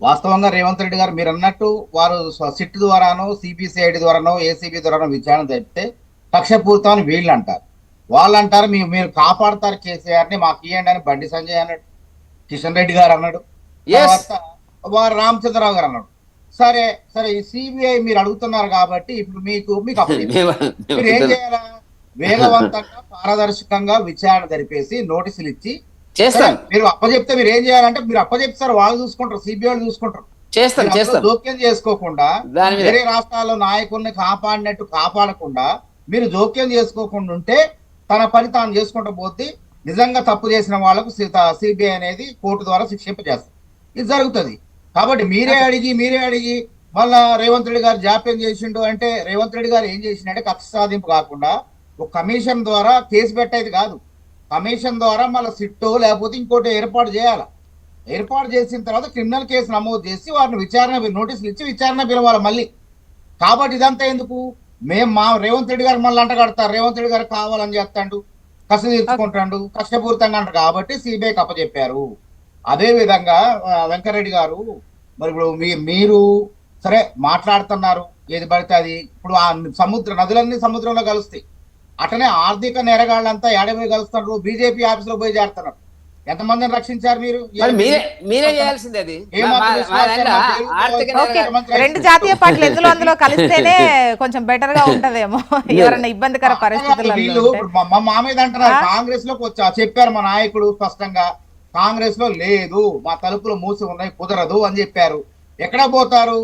వాస్తవంగా రేవంత్ రెడ్డి గారు మీరు అన్నట్టు వారు సిట్ ద్వారానో సిబిసిఐడి ద్వారానో ఏసీబీ ద్వారానో విచారణ జరిపితే కక్షపూరితం అని వీళ్ళు అంటారు. వాళ్ళు అంటారు మీరు కాపాడతారు కేసీఆర్ ని, మాకు ఇవ్వండి అని బండి సంజయ్ అన్నాడు, కిషన్ రెడ్డి గారు అన్నాడు, తర్వాత వారు రామచంద్రరావు గారు అన్నాడు. సరే సరే ఈ సిబిఐ మీరు అడుగుతున్నారు కాబట్టి ఇప్పుడు మీకు మీరు ఏం చేయాలా, వేగవంతంగా పారదర్శకంగా విచారణ జరిపేసి నోటీసులు ఇచ్చి చేస్తాం. మీరు అప్పచెప్తే మీరు ఏం చేయాలంటే మీరు అప్పచెప్తారు, వాళ్ళు చూసుకుంటారు, సిబిఐ వాళ్ళు చూసుకుంటారు. చేస్తాం. జోక్యం చేసుకోకుండా వేరే రాష్ట్రాల్లో నాయకుల్ని కాపాడినట్టు కాపాడకుండా మీరు జోక్యం చేసుకోకుండా ఉంటే తన పని తాను చేసుకుంటూ పోతే నిజంగా తప్పు చేసిన వాళ్ళకు సిబిఐ అనేది కోర్టు ద్వారా శిక్షింపజేస్తారు. ఇది జరుగుతుంది. కాబట్టి మీరే అడిగి మళ్ళా రేవంత్ రెడ్డి గారు జాప్యం చేసిండు అంటే రేవంత్ రెడ్డి గారు ఏం చేసిండే కక్ష సాధింపు కాకుండా ఒక కమిషన్ ద్వారా కేసు పెట్టేది కాదు, కమిషన్ ద్వారా మళ్ళీ సిట్టో లేకపోతే ఇంకోటి ఏర్పాటు చేయాలి. ఏర్పాటు చేసిన తర్వాత క్రిమినల్ కేసు నమోదు చేసి వారిని విచారణ నోటీసులు ఇచ్చి విచారణ పిలవాలి మళ్ళీ. కాబట్టి ఇదంతా ఎందుకు, మా రేవంత్ రెడ్డి గారు మళ్ళీ అంట కడతారు, రేవంత్ రెడ్డి గారు కావాలని చేస్తాడు, కసి తీర్చుకుంటాడు, కష్టపూరితంగా అంట కాబట్టి సిబిఐకి అప్పచెప్పారు. అదే విధంగా వెంకరెడ్డి గారు మరి ఇప్పుడు మీరు సరే మాట్లాడుతున్నారు ఏది పడితే అది. ఇప్పుడు ఆ నదులన్నీ సముద్రంలో కలుస్తాయి. అట్లనే ఆర్థిక నేరగాళ్ళంతా ఏడపోయి కలుస్తున్నారు, బీజేపీ ఆఫీసులో పోయి చేరుతున్నారు. ఎంతమందిని రక్షించారు మీరు? మీరే చేయాల్సింది అది. రెండు జాతీయ పార్టీలు ఎందులో అందులో కలిస్తేనే కొంచెం బెటర్ గా ఉంటదేమో ఎవరైనా ఇబ్బందికర పరిస్థితుల్లో. మా మామయ్య అంటున్నారు కాంగ్రెస్ లోకి వచ్చా చెప్పారు మా నాయకుడు స్పష్టంగా, కాంగ్రెస్ లో లేదు, మా తలుపులు మూసి ఉన్నాయి, కుదరదు అని చెప్పారు. ఎక్కడ పోతారు?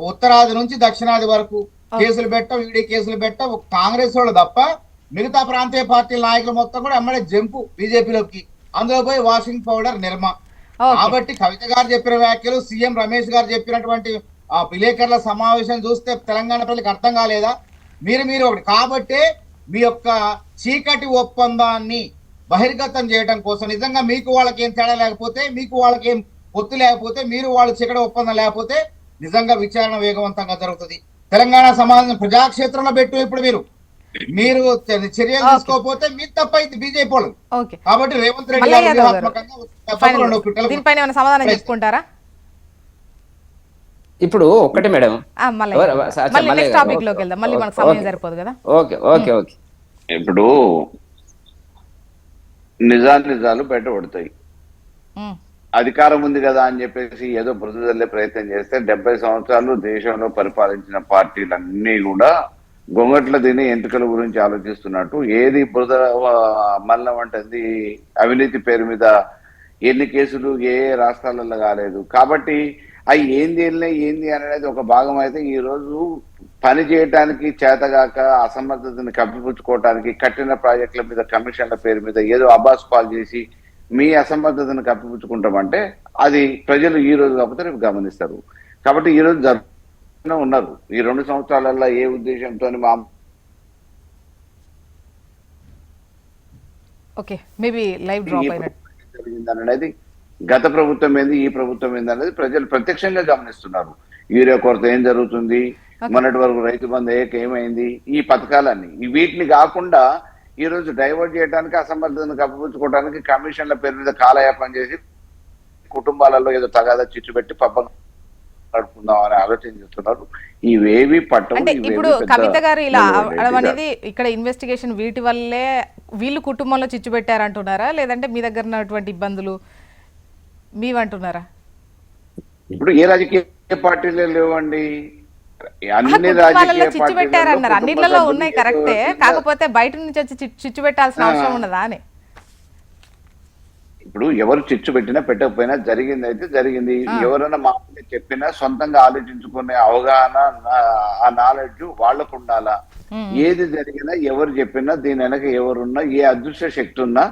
ఉత్తరాది నుంచి దక్షిణాది వరకు కేసులు పెట్టం, ఈడీ కేసులు పెట్టం. కాంగ్రెస్ వాళ్ళు తప్ప మిగతా ప్రాంతీయ పార్టీల నాయకులు మొత్తం కూడా ఎమ్మడే జంపు బీజేపీలోకి, అందులో పోయి వాషింగ్ పౌడర్ నిర్మా. కాబట్టి కవిత గారు చెప్పిన వ్యాఖ్యలు, సీఎం రమేష్ గారు చెప్పినటువంటి విలేకరుల సమావేశం చూస్తే తెలంగాణ ప్రజలకు అర్థం కాలేదా? మీరు ఒకటి కాబట్టి మీ యొక్క చీకటి ఒప్పందాన్ని బహిర్గతం చేయడం కోసం నిజంగా మీకు వాళ్ళకి ఏం తేడా లేకపోతే, మీకు వాళ్ళకి ఏం పొత్తు లేకపోతే, మీరు వాళ్ళ చీకటి ఒప్పందం లేకపోతే నిజంగా విచారణ వేగవంతంగా జరుగుతుంది. తెలంగాణ సమాజం ప్రజాక్షేత్రంలో పెట్టు. ఇప్పుడు మీరు చర్యలు తీసుకోకపోతే మీరు తప్పైంది బీజేపీ వాళ్ళు. కాబట్టి రేవంత్ రెడ్డి దీనిపైన సమాధానం చెప్పుకుంటారా? ఇప్పుడు ఒకటి మేడం, టాపిక్ లోకి వెళ్దాం, మళ్ళీ మనకు సమయం సరిపోదు కదా. ఓకే. ఇప్పుడు నిజాలు బయటపడతాయి. అధికారం ఉంది కదా అని చెప్పేసి ఏదో బురదల్లే ప్రయత్నం చేస్తే 70 సంవత్సరాలు దేశంలో పరిపాలించిన పార్టీలన్నీ కూడా గొంగట్ల తిని ఎంటుకల గురించి ఆలోచిస్తున్నట్టు, ఏది బురద మల్లం అంటది అవినీతి పేరు మీద ఎన్ని కేసులు ఏ రాష్ట్రాలలో కాలేదు. కాబట్టి అవి ఏంది అనేది ఒక భాగం అయితే ఈ రోజు పని చేయడానికి చేతగాక అసమర్థతని కప్పిపుచ్చుకోవడానికి కట్టిన ప్రాజెక్టుల మీద కమిషన్ల పేరు మీద ఏదో అబాస్ పాలు చేసి మీ అసమర్థతను కప్పిపుచ్చుకుంటామంటే అది ప్రజలు ఈ రోజు కాకపోతే రేపు గమనిస్తారు. కాబట్టి ఈ రోజు ఉన్నారు. ఈ 2 సంవత్సరాలలో ఏ ఉద్దేశంతో జరిగిందనేది గత ప్రభుత్వం ఏంది ఈ ప్రభుత్వం ఏంది అనేది ప్రజలు ప్రత్యక్షంగా గమనిస్తున్నారు. యూరియా కొరత ఏం జరుగుతుంది, మొన్నటి వరకు రైతు బంధు ఏమైంది, ఈ పథకాలన్నీ వీటిని కాకుండా ఈ రోజు డైవర్ట్ చేయడానికి అసమర్థతను కప్పిపుచ్చుకోవడానికి కమిషన్ల పేరు మీద కాలయాపన చేసి కుటుంబాలలో ఏదో తగాదా చిచ్చు పెట్టి పబ్బం గడుపుకుందాం అని ఆలోచన చేస్తున్నారు. ఇవేవి పట్టవు. ఇప్పుడు కవిత గారు ఇలా అనేది ఇక్కడ ఇన్వెస్టిగేషన్ వీటి వల్లే వీళ్ళు కుటుంబంలో చిచ్చు పెట్టారంటున్నారా, లేదంటే మీ దగ్గర ఉన్నటువంటి ఇబ్బందులు మీవంటున్నారా? ఇప్పుడు ఏ రాజకీయ పార్టీలే లేవండి, అన్ని చిచ్చు పెట్టారన్నారు. అన్నిట్లలో ఉన్నాయి కరెక్టే, కాకపోతే బయట నుంచి వచ్చి చిచ్చు పెట్టాల్సిన అవసరం ఉన్నదా అని. ఇప్పుడు ఎవరు చిచ్చు పెట్టినా పెట్టకపోయినా జరిగింది అయితే జరిగింది. ఎవరైనా మామూలుగా చెప్పినా సొంతంగా ఆలోచించుకునే అవగాహన ఆ నాలెడ్జ్ వాళ్ళకు ఉండాలా. ఏది జరిగినా ఎవరు చెప్పినా దీని వెనక ఎవరున్నా ఏ అదృశ్య శక్తి ఉన్నా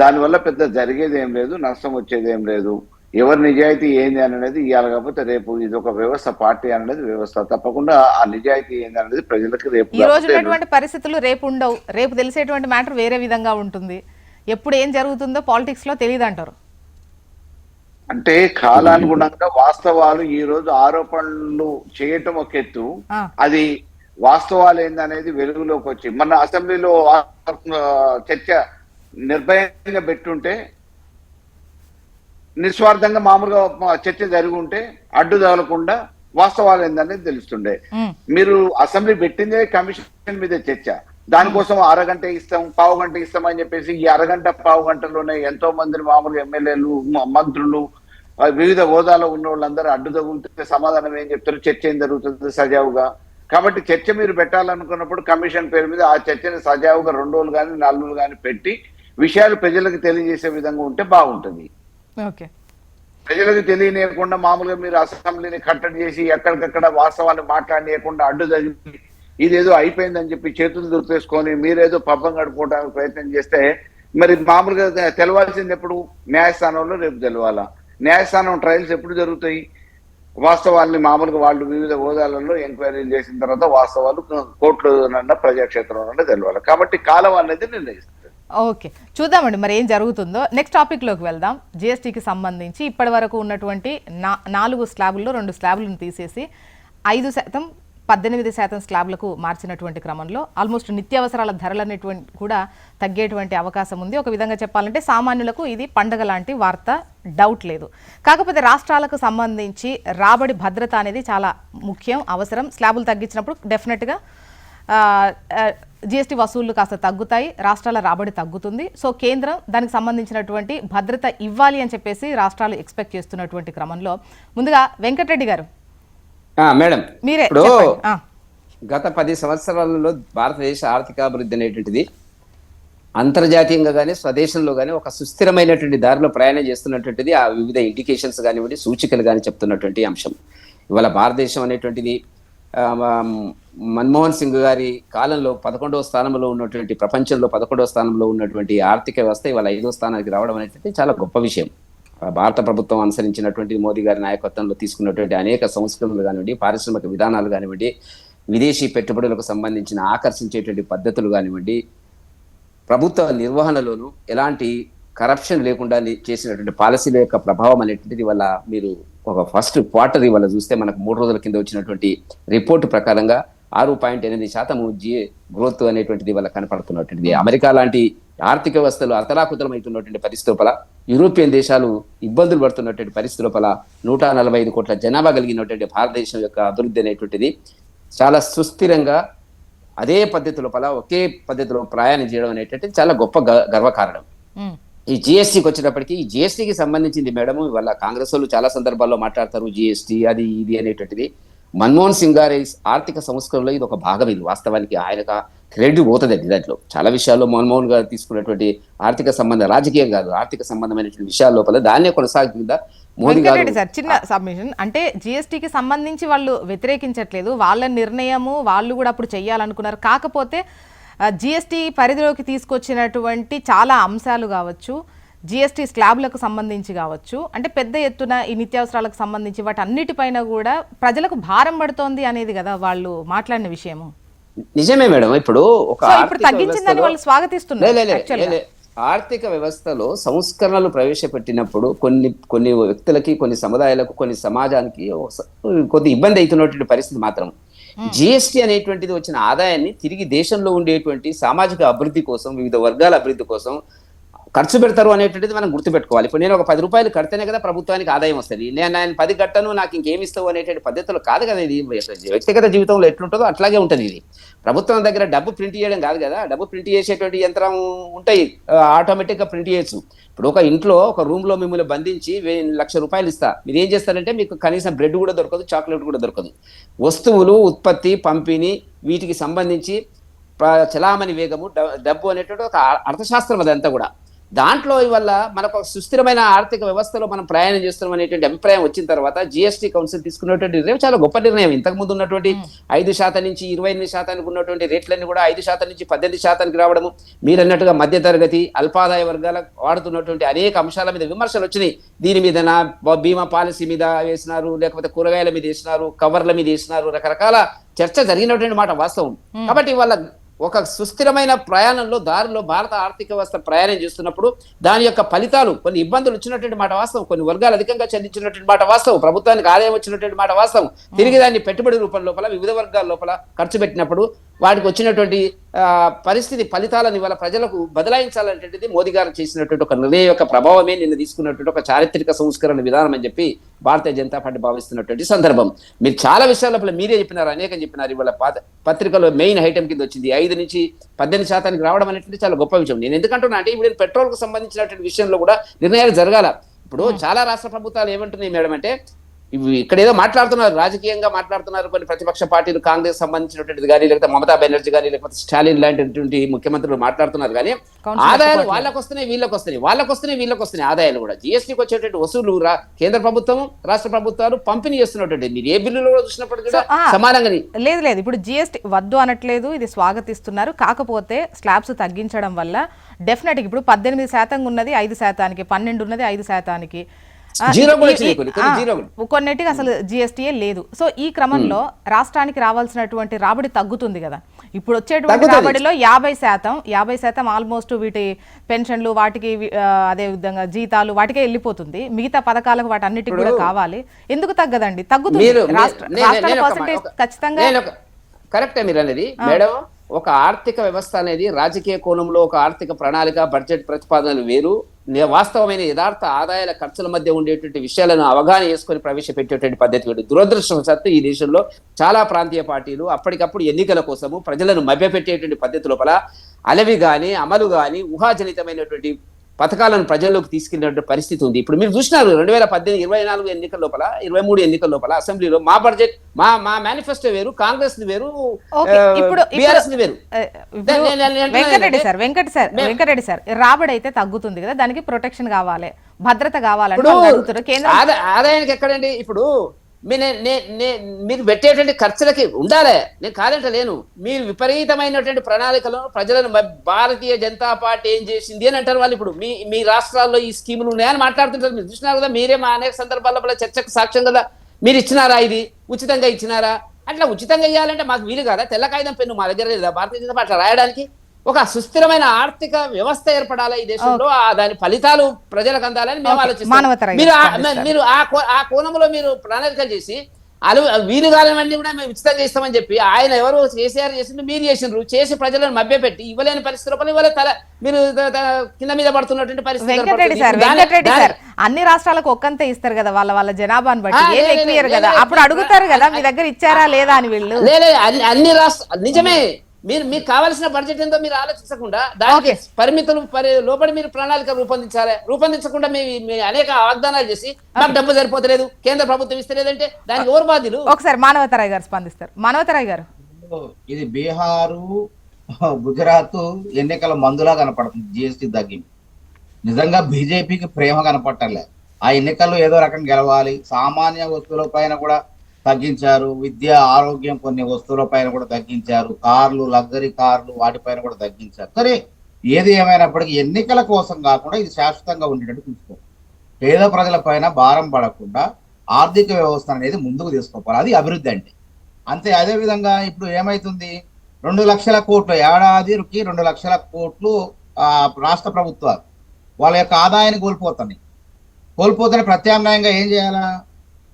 దానివల్ల పెద్ద జరిగేది ఏం లేదు, నష్టం వచ్చేది ఏం లేదు. ఎవరి నిజాయితీ ఏంది అనేది ఇవాళ కాకపోతే రేపు ఇది ఒక వ్యవస్థ, పార్టీ అనేది వ్యవస్థ. తప్పకుండా ఆ నిజాయితీ ఏంది అనేది ప్రజలకు రేపు ఈ రోజు ఉన్నటువంటి పరిస్థితులు రేపు ఉండవు. రేపు తెలిసేటువంటి మ్యాటర్ వేరే విధంగా ఉంటుంది. ఎప్పుడు ఏం జరుగుతుందో పాలిటిక్స్ లో తెలియదు అంటారు. అంటే కాలానుగుణంగా వాస్తవాలు ఈ రోజు ఆరోపణలు చేయటం ఒక ఎత్తు, అది వాస్తవాలు ఏందనేది వెలుగులోకి వచ్చి మన అసెంబ్లీలో చర్చ నిర్భయంగా పెట్టుంటే, నిస్వార్థంగా మామూలుగా చర్చ జరిగి ఉంటే అడ్డు తగలకుండా వాస్తవాలు ఏందనేది తెలుస్తుండే. మీరు అసెంబ్లీ పెట్టిందే కమిషన్ మీద చర్చ, దానికోసం అరగంట ఇస్తాం, పావు గంట ఇస్తాం అని చెప్పేసి ఈ అరగంట పావు గంటలోనే ఎంతో మంది మామూలుగా ఎమ్మెల్యేలు, మంత్రులు, వివిధ హోదాలో ఉన్న వాళ్ళందరూ అడ్డు తగులుతుంటే సమాధానం ఏం చెప్తారు? చర్చ ఏం జరుగుతుంది సజావుగా? కాబట్టి చర్చ మీరు పెట్టాలనుకున్నప్పుడు కమిషన్ పేరు మీద ఆ చర్చని సజావుగా 2 రోజులు కానీ 4 రోజులు కానీ పెట్టి విషయాలు ప్రజలకు తెలియజేసే విధంగా ఉంటే బాగుంటుంది. ప్రజలకు తెలియనియకుండా మామూలుగా మీరు అసెంబ్లీని కట్టడి చేసి ఎక్కడికక్కడ వాస్తవాన్ని మాట్లాడనీయకుండా అడ్డు తగిలి ఇదేదో అయిపోయిందని చెప్పి చేతులు దుర్తేసుకొని మీరేదో పబ్బం గడుపుకోవడానికి ప్రయత్నం చేస్తే మరి మామూలుగా తెలవాల్సింది ఎప్పుడు? న్యాయస్థానంలో రేపు తెలవాలా. న్యాయస్థానం ట్రయల్స్ ఎప్పుడు జరుగుతాయి? వాస్తవాల్ని మామూలుగా వాళ్ళు వివిధ హోదాలలో ఎంక్వైరీలు చేసిన తర్వాత వాస్తవాలు కోర్టులోనన్నా ప్రజాక్షేత్రంలో తెలవాలి. కాబట్టి కాలం అనేది నిర్ణయిస్తుంది. ఓకే, చూద్దామండి మరి ఏం జరుగుతుందో. నెక్స్ట్ టాపిక్లోకి వెళ్దాం. జిఎస్టీకి సంబంధించి ఇప్పటి వరకు ఉన్నటువంటి 4 స్లాబుల్లో 2 స్లాబులను తీసేసి 5% 18% స్లాబ్లకు మార్చినటువంటి క్రమంలో ఆల్మోస్ట్ నిత్యావసరాల ధరలు అనేటువంటి కూడా తగ్గేటువంటి అవకాశం ఉంది. ఒక విధంగా చెప్పాలంటే సామాన్యులకు ఇది పండగ లాంటి వార్త, డౌట్ లేదు. కాకపోతే రాష్ట్రాలకు సంబంధించి రాబడి భద్రత అనేది చాలా ముఖ్యం, అవసరం. స్లాబులు తగ్గించినప్పుడు డెఫినెట్గా జిఎస్టీ వసూళ్లు కాస్త తగ్గుతాయి, రాష్ట్రాల రాబడి తగ్గుతుంది. సో కేంద్రం దానికి సంబంధించినటువంటి భద్రత ఇవ్వాలి అని చెప్పేసి రాష్ట్రాలు ఎక్స్పెక్ట్ చేస్తున్నటువంటి క్రమంలో ముందుగా వెంకటరెడ్డి గారు మేడం, మీరే ఇప్పుడు చెప్పండి. గత 10 సంవత్సరాలలో భారతదేశ ఆర్థికాభివృద్ధి అనేటువంటిది అంతర్జాతీయంగా కానీ స్వదేశంలో కానీ ఒక సుస్థిరమైనటువంటి దారిలో ప్రయాణం చేస్తున్నటువంటిది ఆ వివిధ ఇండికేషన్స్ కానివ్వండి, సూచికలు కానీ చెప్తున్నటువంటి అంశం. ఇవాళ భారతదేశం అనేటువంటిది మన్మోహన్ సింగ్ గారి కాలంలో 11వ స్థానంలో ఉన్నటువంటి, ప్రపంచంలో 11వ స్థానంలో ఉన్నటువంటి ఆర్థిక వ్యవస్థ ఇవాళ 5వ స్థానానికి రావడం అనేటువంటి చాలా గొప్ప విషయం. భారత ప్రభుత్వం అనుసరించినటువంటి మోదీ గారి నాయకత్వంలో తీసుకున్నటువంటి అనేక సంస్కరణలు కానివ్వండి, పారిశ్రామిక విధానాలు కానివ్వండి, విదేశీ పెట్టుబడులకు సంబంధించిన ఆకర్షించేటువంటి పద్ధతులు కానివ్వండి, ప్రభుత్వ నిర్వహణలోనూ ఎలాంటి కరప్షన్ లేకుండా చేసినటువంటి పాలసీల యొక్క ప్రభావం అనేటువంటిది వల్ల మీరు ఒక ఫస్ట్ క్వార్టర్ ఇవాళ చూస్తే మనకు 3 రోజుల కింద వచ్చినటువంటి రిపోర్టు ప్రకారంగా 6.8% జిఏ గ్రోత్ అనేటువంటిది వల్ల కనపడుతున్నటువంటిది. అమెరికా లాంటి ఆర్థిక వ్యవస్థలు అతలాకుతలమవుతున్నటువంటి పరిస్థితుల, యూరోపియన్ దేశాలు ఇబ్బందులు పడుతున్నటువంటి పరిస్థితుల, 145 కోట్ల జనాభా కలిగినటువంటి భారతదేశం యొక్క అభివృద్ధి అనేటువంటిది చాలా సుస్థిరంగా అదే పద్ధతి లోపల ఒకే పద్ధతిలో ప్రయాణం చేయడం అనేటువంటిది చాలా గొప్ప గర్వకారణం. ఈ జిఎస్టీకి వచ్చేటప్పటికి ఈ జిఎస్టీకి సంబంధించింది మేడం, ఇవాళ కాంగ్రెస్ వాళ్ళు చాలా సందర్భాల్లో మాట్లాడతారు జిఎస్టీ అది ఇది అనేటువంటిది. మన్మోహన్ సింగ్ గారి ఆర్థిక సంస్కరణలో ఇది ఒక భాగం. ఇది వాస్తవానికి ఆయనకు క్రెడిట్ పోతుంది దాంట్లో. చాలా విషయాల్లో మన్మోహన్ గారు తీసుకున్నటువంటి ఆర్థిక సంబంధం, రాజకీయం కాదు ఆర్థిక సంబంధమైనటువంటి విషయాల లోపల దాన్నే కొనసాగుతుందా మోదీ గారు. సార్ చిన్న సబ్మిషన్, అంటే జిఎస్టీకి సంబంధించి వాళ్ళు వ్యతిరేకించట్లేదు, వాళ్ళ నిర్ణయము, వాళ్ళు కూడా అప్పుడు చెయ్యాలనుకున్నారు. కాకపోతే జిఎస్టీ పరిధిలోకి తీసుకొచ్చినటువంటి చాలా అంశాలు కావచ్చు, జిఎస్టీ స్లాబ్లకు సంబంధించి కావచ్చు, అంటే పెద్ద ఎత్తున ఈ నిత్యావసరాలకు సంబంధించి వాటి అన్నిటిపైన కూడా ప్రజలకు భారం పడుతోంది అనేది కదా వాళ్ళు మాట్లాడిన విషయము. నిజమే మేడం. ఇప్పుడు తగ్గించిందని వాళ్ళు స్వాగతిస్తున్నారు. ఆర్థిక వ్యవస్థలో సంస్కరణలు ప్రవేశపెట్టినప్పుడు కొన్ని వ్యక్తులకి, కొన్ని సముదాయాలకు, కొన్ని సమాజానికి కొద్ది ఇబ్బంది అవుతున్నటువంటి పరిస్థితి మాత్రం. జిఎస్టీ అనేటువంటిది వచ్చిన ఆదాయాన్ని తిరిగి దేశంలో ఉండేటువంటి సామాజిక అభివృద్ధి కోసం, వివిధ వర్గాల అభివృద్ధి కోసం ఖర్చు పెడతారు అనేటువంటిది మనం గుర్తుపెట్టుకోవాలి. ఇప్పుడు నేను ఒక 10 రూపాయలు కడితేనే కదా ప్రభుత్వానికి ఆదాయం వస్తుంది. నేను 10 కట్టను నాకు ఇంకేమి ఇస్తావు అనేటువంటి పద్ధతులు కాదు కదా ఇది. వ్యక్తిగత జీవితంలో ఎట్లుంటుందో అట్లాగే ఉంటుంది ఇది. ప్రభుత్వం దగ్గర డబ్బు ప్రింట్ చేయడం కాదు కదా, డబ్బు ప్రింట్ చేసేటువంటి యంత్రం ఉంటాయి, ఆటోమేటిక్గా ప్రింట్ చేయొచ్చు. ఇప్పుడు ఒక ఇంట్లో ఒక రూమ్ లో మిమ్మల్ని బంధించి 1,00,000 రూపాయలు ఇస్తా, మీరు ఏం చేస్తారంటే మీకు కనీసం బ్రెడ్ కూడా దొరకదు, చాక్లెట్ కూడా దొరకదు. వస్తువులు, ఉత్పత్తి, పంపిణీ, వీటికి సంబంధించి చలామణి వేగము, డబ్బు అనేటువంటి ఒక అర్థశాస్త్రం అదంతా కూడా. దాంట్లో ఇవల్ల మనకు ఒక సుస్థిరమైన ఆర్థిక వ్యవస్థలో మనం ప్రయాణం చేస్తున్నాం అనేటువంటి అభిప్రాయం వచ్చిన తర్వాత జిఎస్టీ కౌన్సిల్ తీసుకున్నటువంటి నిర్ణయం చాలా గొప్ప నిర్ణయం. ఇంతకుముందు ఉన్నటువంటి 5% నుంచి 28% ఉన్నటువంటి రేట్లన్నీ కూడా 5% నుంచి 18% రావడము, మీరు అన్నట్టుగా మధ్యతరగతి అల్పాదాయ వర్గాలకు వాడుతున్నటువంటి అనేక అంశాల మీద విమర్శలు వచ్చినాయి. దీని మీద బీమా పాలసీ మీద వేసినారు, లేకపోతే కూరగాయల మీద వేసినారు, కవర్ల మీద వేసినారు, రకరకాల చర్చ జరిగినటువంటి మాట వాస్తవం. కాబట్టి వాళ్ళ ఒక సుస్థిరమైన ప్రయాణంలో దారిలో భారత ఆర్థిక వ్యవస్థ ప్రయాణం చేస్తున్నప్పుడు దాని యొక్క ఫలితాలు కొన్ని ఇబ్బందులు వచ్చినటువంటి మాట వాస్తవం, కొన్ని వర్గాలు అధికంగా చెందించినటువంటి మాట వాస్తవం, ప్రభుత్వానికి ఆదాయం వచ్చినటువంటి మాట వాస్తవం. తిరిగి దాన్ని పెట్టుబడి రూపం లోపల వివిధ వర్గాల లోపల ఖర్చు పెట్టినప్పుడు వాటికి వచ్చినటువంటి పరిస్థితి ఫలితాలను ఇవాళ ప్రజలకు బదలాయించాలనేటువంటిది మోదీ గారు చేసినటువంటి ఒక నిర్ణయం యొక్క ప్రభావమే నిన్న తీసుకున్నటువంటి ఒక చారిత్రక సంస్కరణ విధానం అని చెప్పి భారతీయ జనతా పార్టీ భావిస్తున్నటువంటి సందర్భం. మీరు చాలా విషయాల మీరే చెప్పినారు, అనేకం చెప్పినారు. ఇవాళ పత్రికలో మెయిన్ ఐటమ్ కింద వచ్చింది 5 నుంచి 18% రావడం అనేటువంటి చాలా గొప్ప విషయం. నేను ఎందుకంటున్నా అంటే ఇప్పుడు పెట్రోల్ కు సంబంధించినటువంటి విషయంలో కూడా నిర్ణయాలు జరగాల. ఇప్పుడు చాలా రాష్ట్ర ప్రభుత్వాలు ఏమంటున్నాయి మేడం అంటే, ఇవి ఇక్కడ ఏదో మాట్లాడుతున్నారు, రాజకీయంగా మాట్లాడుతున్నారు కొన్ని ప్రతిపక్ష పార్టీలు, కాంగ్రెస్ సంబంధించినటువంటిది కానీ, లేకపోతే మమతా బెనర్జీ కానీ, లేకపోతే స్టాలిన్ లాంటి ముఖ్యమంత్రులు మాట్లాడుతున్నారు. కానీ ఆదాయాలు వాళ్ళకు వస్తున్నాయి, వీళ్ళకి వస్తున్నాయి, వాళ్ళకు వస్తున్నాయి, వీళ్ళకి వస్తున్నాయి. ఆదాయాలు కూడా జీఎస్టీకి వచ్చేటువంటి వసూలు కేంద్ర ప్రభుత్వం రాష్ట్ర ప్రభుత్వాలు పంపిణీ చేస్తున్నటువంటి మీరు ఏ బిల్లులో చూసినప్పుడు కూడా సమానంగా లేదు. ఇప్పుడు జీఎస్టీ వద్దు అనట్లేదు, ఇది స్వాగతిస్తున్నారు. కాకపోతే స్లాబ్స్ తగ్గించడం వల్ల డెఫినెట్గా ఇప్పుడు 18% ఉన్నది 5%, 12 ఉన్నది 5%. కొన్నిటికి అసలు జిఎస్టీయే లేదు. సో ఈ క్రమంలో రాష్ట్రానికి రావాల్సినటువంటి రాబడి తగ్గుతుంది కదా. ఇప్పుడు వచ్చేటువంటి రాబడిలో 50% ఆల్మోస్ట్ వీటి పెన్షన్లు వాటికి అదే విధంగా జీతాలు వాటికే వెళ్ళిపోతుంది. మిగతా పథకాలకు వాటి అన్నిటికి కూడా కావాలి. ఎందుకు తగ్గదండి? తగ్గుతుంది. రాష్ట్రాల పర్సెంటేజ్ ఖచ్చితంగా కరెక్టే మీరు అనేది మేడం. ఒక ఆర్థిక వ్యవస్థ అనేది రాజకీయ కోణంలో ఒక ఆర్థిక ప్రణాళిక, బడ్జెట్ ప్రతిపాదనలు వేరు, వాస్తవమైన యథార్థ ఆదాయాల ఖర్చుల మధ్య ఉండేటువంటి విషయాలను అవగాహన చేసుకొని ప్రవేశపెట్టేటువంటి పద్ధతి వేరు. దురదృష్టవశాత్తు ఈ దేశంలో చాలా ప్రాంతీయ పార్టీలు అప్పటికప్పుడు ఎన్నికల కోసము ప్రజలను మభ్యపెట్టేటువంటి పద్ధతి లోపల అలవి కానీ అమలు కానీ ఊహాజనితమైనటువంటి పథకాలను ప్రజల్లోకి తీసుకెళ్లినటువంటి పరిస్థితి ఉంది. ఇప్పుడు మీరు చూసినారు 2018, 24 ఎన్నికల లోపల, 23 ఎన్నికల లోపల అసెంబ్లీలో మా బడ్జెట్ మా మేనిఫెస్టో వేరు, కాంగ్రెస్ వేరు, బీఆర్ఎస్ వేరు. వెంకటరెడ్డి సార్ రాబడి అయితే తగ్గుతుంది కదా, దానికి ప్రొటెక్షన్ కావాలి, భద్రత కావాలంటే ఆదాయానికి ఎక్కడండి? ఇప్పుడు మీరు పెట్టేటువంటి ఖర్చులకి ఉండాలి, నేను కాదంటే లేను. మీరు విపరీతమైనటువంటి ప్రణాళికలను ప్రజలను భారతీయ జనతా పార్టీ ఏం చేసింది అని అంటారు వాళ్ళు. ఇప్పుడు మీ రాష్ట్రాల్లో ఈ స్కీములు ఉన్నాయని మాట్లాడుతుంటారు. మీరు చూసినారు కదా, మీరే మా అనేక సందర్భాల్లో చర్చకు సాక్ష్యం కదా. మీరు ఇచ్చినారా? ఇది ఉచితంగా ఇచ్చినారా? అట్లా ఉచితంగా ఇవ్వాలంటే మాకు వీలు కాదా? తెల్ల కాగితం పెన్ను మా దగ్గర లేదా భారతీయ జనతా పార్టీ రాయడానికి? ఒక సుస్థిరమైన ఆర్థిక వ్యవస్థ ఏర్పడాలి ఈ దేశంలో, దాని ఫలితాలు ప్రజలకు అందాలని మేము ఆలోచిస్తాం. మీరు ఆ కోణంలో మీరు ప్రణాళికలు చేసి వీలు కాలమన్నీ కూడా మేము ఉచితంగా ఇస్తామని చెప్పి ఆయన ఎవరు కేసీఆర్ చేసిండ్రు, మీరు చేసిండ్రు, చేసి ప్రజలను మభ్యపెట్టి ఇవ్వలేని పరిస్థితుల్లో ఇవ్వలే మీరు కింద మీద పడుతున్నటువంటి పరిస్థితి. అన్ని రాష్ట్రాలకు ఒక్కంతే ఇస్తారు కదా, వాళ్ళ జనాభాను బట్టి ఏం ఎక్కువ కదా. అప్పుడు అడుగుతారు కదా మీ దగ్గర ఇచ్చారా లేదా అని. వీళ్ళు అన్ని రాష్ట్రాలు నిజమే, మీకు కావాల్సిన బడ్జెట్ ఎంతో మీరు ఆలోచించకుండా దానికి పరిమితులు లోపడి మీరు ప్రణాళిక రూపొందించాలి. రూపొందించకుండా మీ అనేక వాగ్దానాలు చేసి మాకు డబ్బు సరిపోతలేదు, కేంద్ర ప్రభుత్వం ఇస్తలేదంటే దానికి ఎవరు బాధ్యులు? ఒకసారి మానవతరాయ్ గారు స్పందిస్తారు. మానవతరాయ్ గారు, ఇది బీహారు, గుజరాత్ ఎన్నికల మందులా కనపడుతుంది జిఎస్టీ తగ్గింది. నిజంగా బీజేపీకి ప్రేమ కనపట్టలే. ఆ ఎన్నికల్లో ఏదో రకం గెలవాలి. సామాన్య వస్తువుల పైన కూడా తగ్గించారు, విద్య, ఆరోగ్యం కొన్ని వస్తువుల పైన కూడా తగ్గించారు, కార్లు, లగ్జరీ కార్లు వాటిపైన కూడా తగ్గించారు. సరే, ఏది ఏమైనప్పటికీ ఎన్నికల కోసం కాకుండా ఇది శాశ్వతంగా ఉండేటట్టు చూసుకో. పేద ప్రజల పైన భారం పడకుండా ఆర్థిక వ్యవస్థ అనేది ముందుకు తీసుకోవాలి. అది అభివృద్ధి అంటే అంతే. అదే విధంగా ఇప్పుడు ఏమైతుంది, 2 లక్షల కోట్లు ఏడాదికి 2 లక్షల కోట్లు రాష్ట్ర ప్రభుత్వాలు వాళ్ళ యొక్క ఆదాయాన్ని కోల్పోతే ప్రత్యామ్నాయంగా ఏం చేయాలా?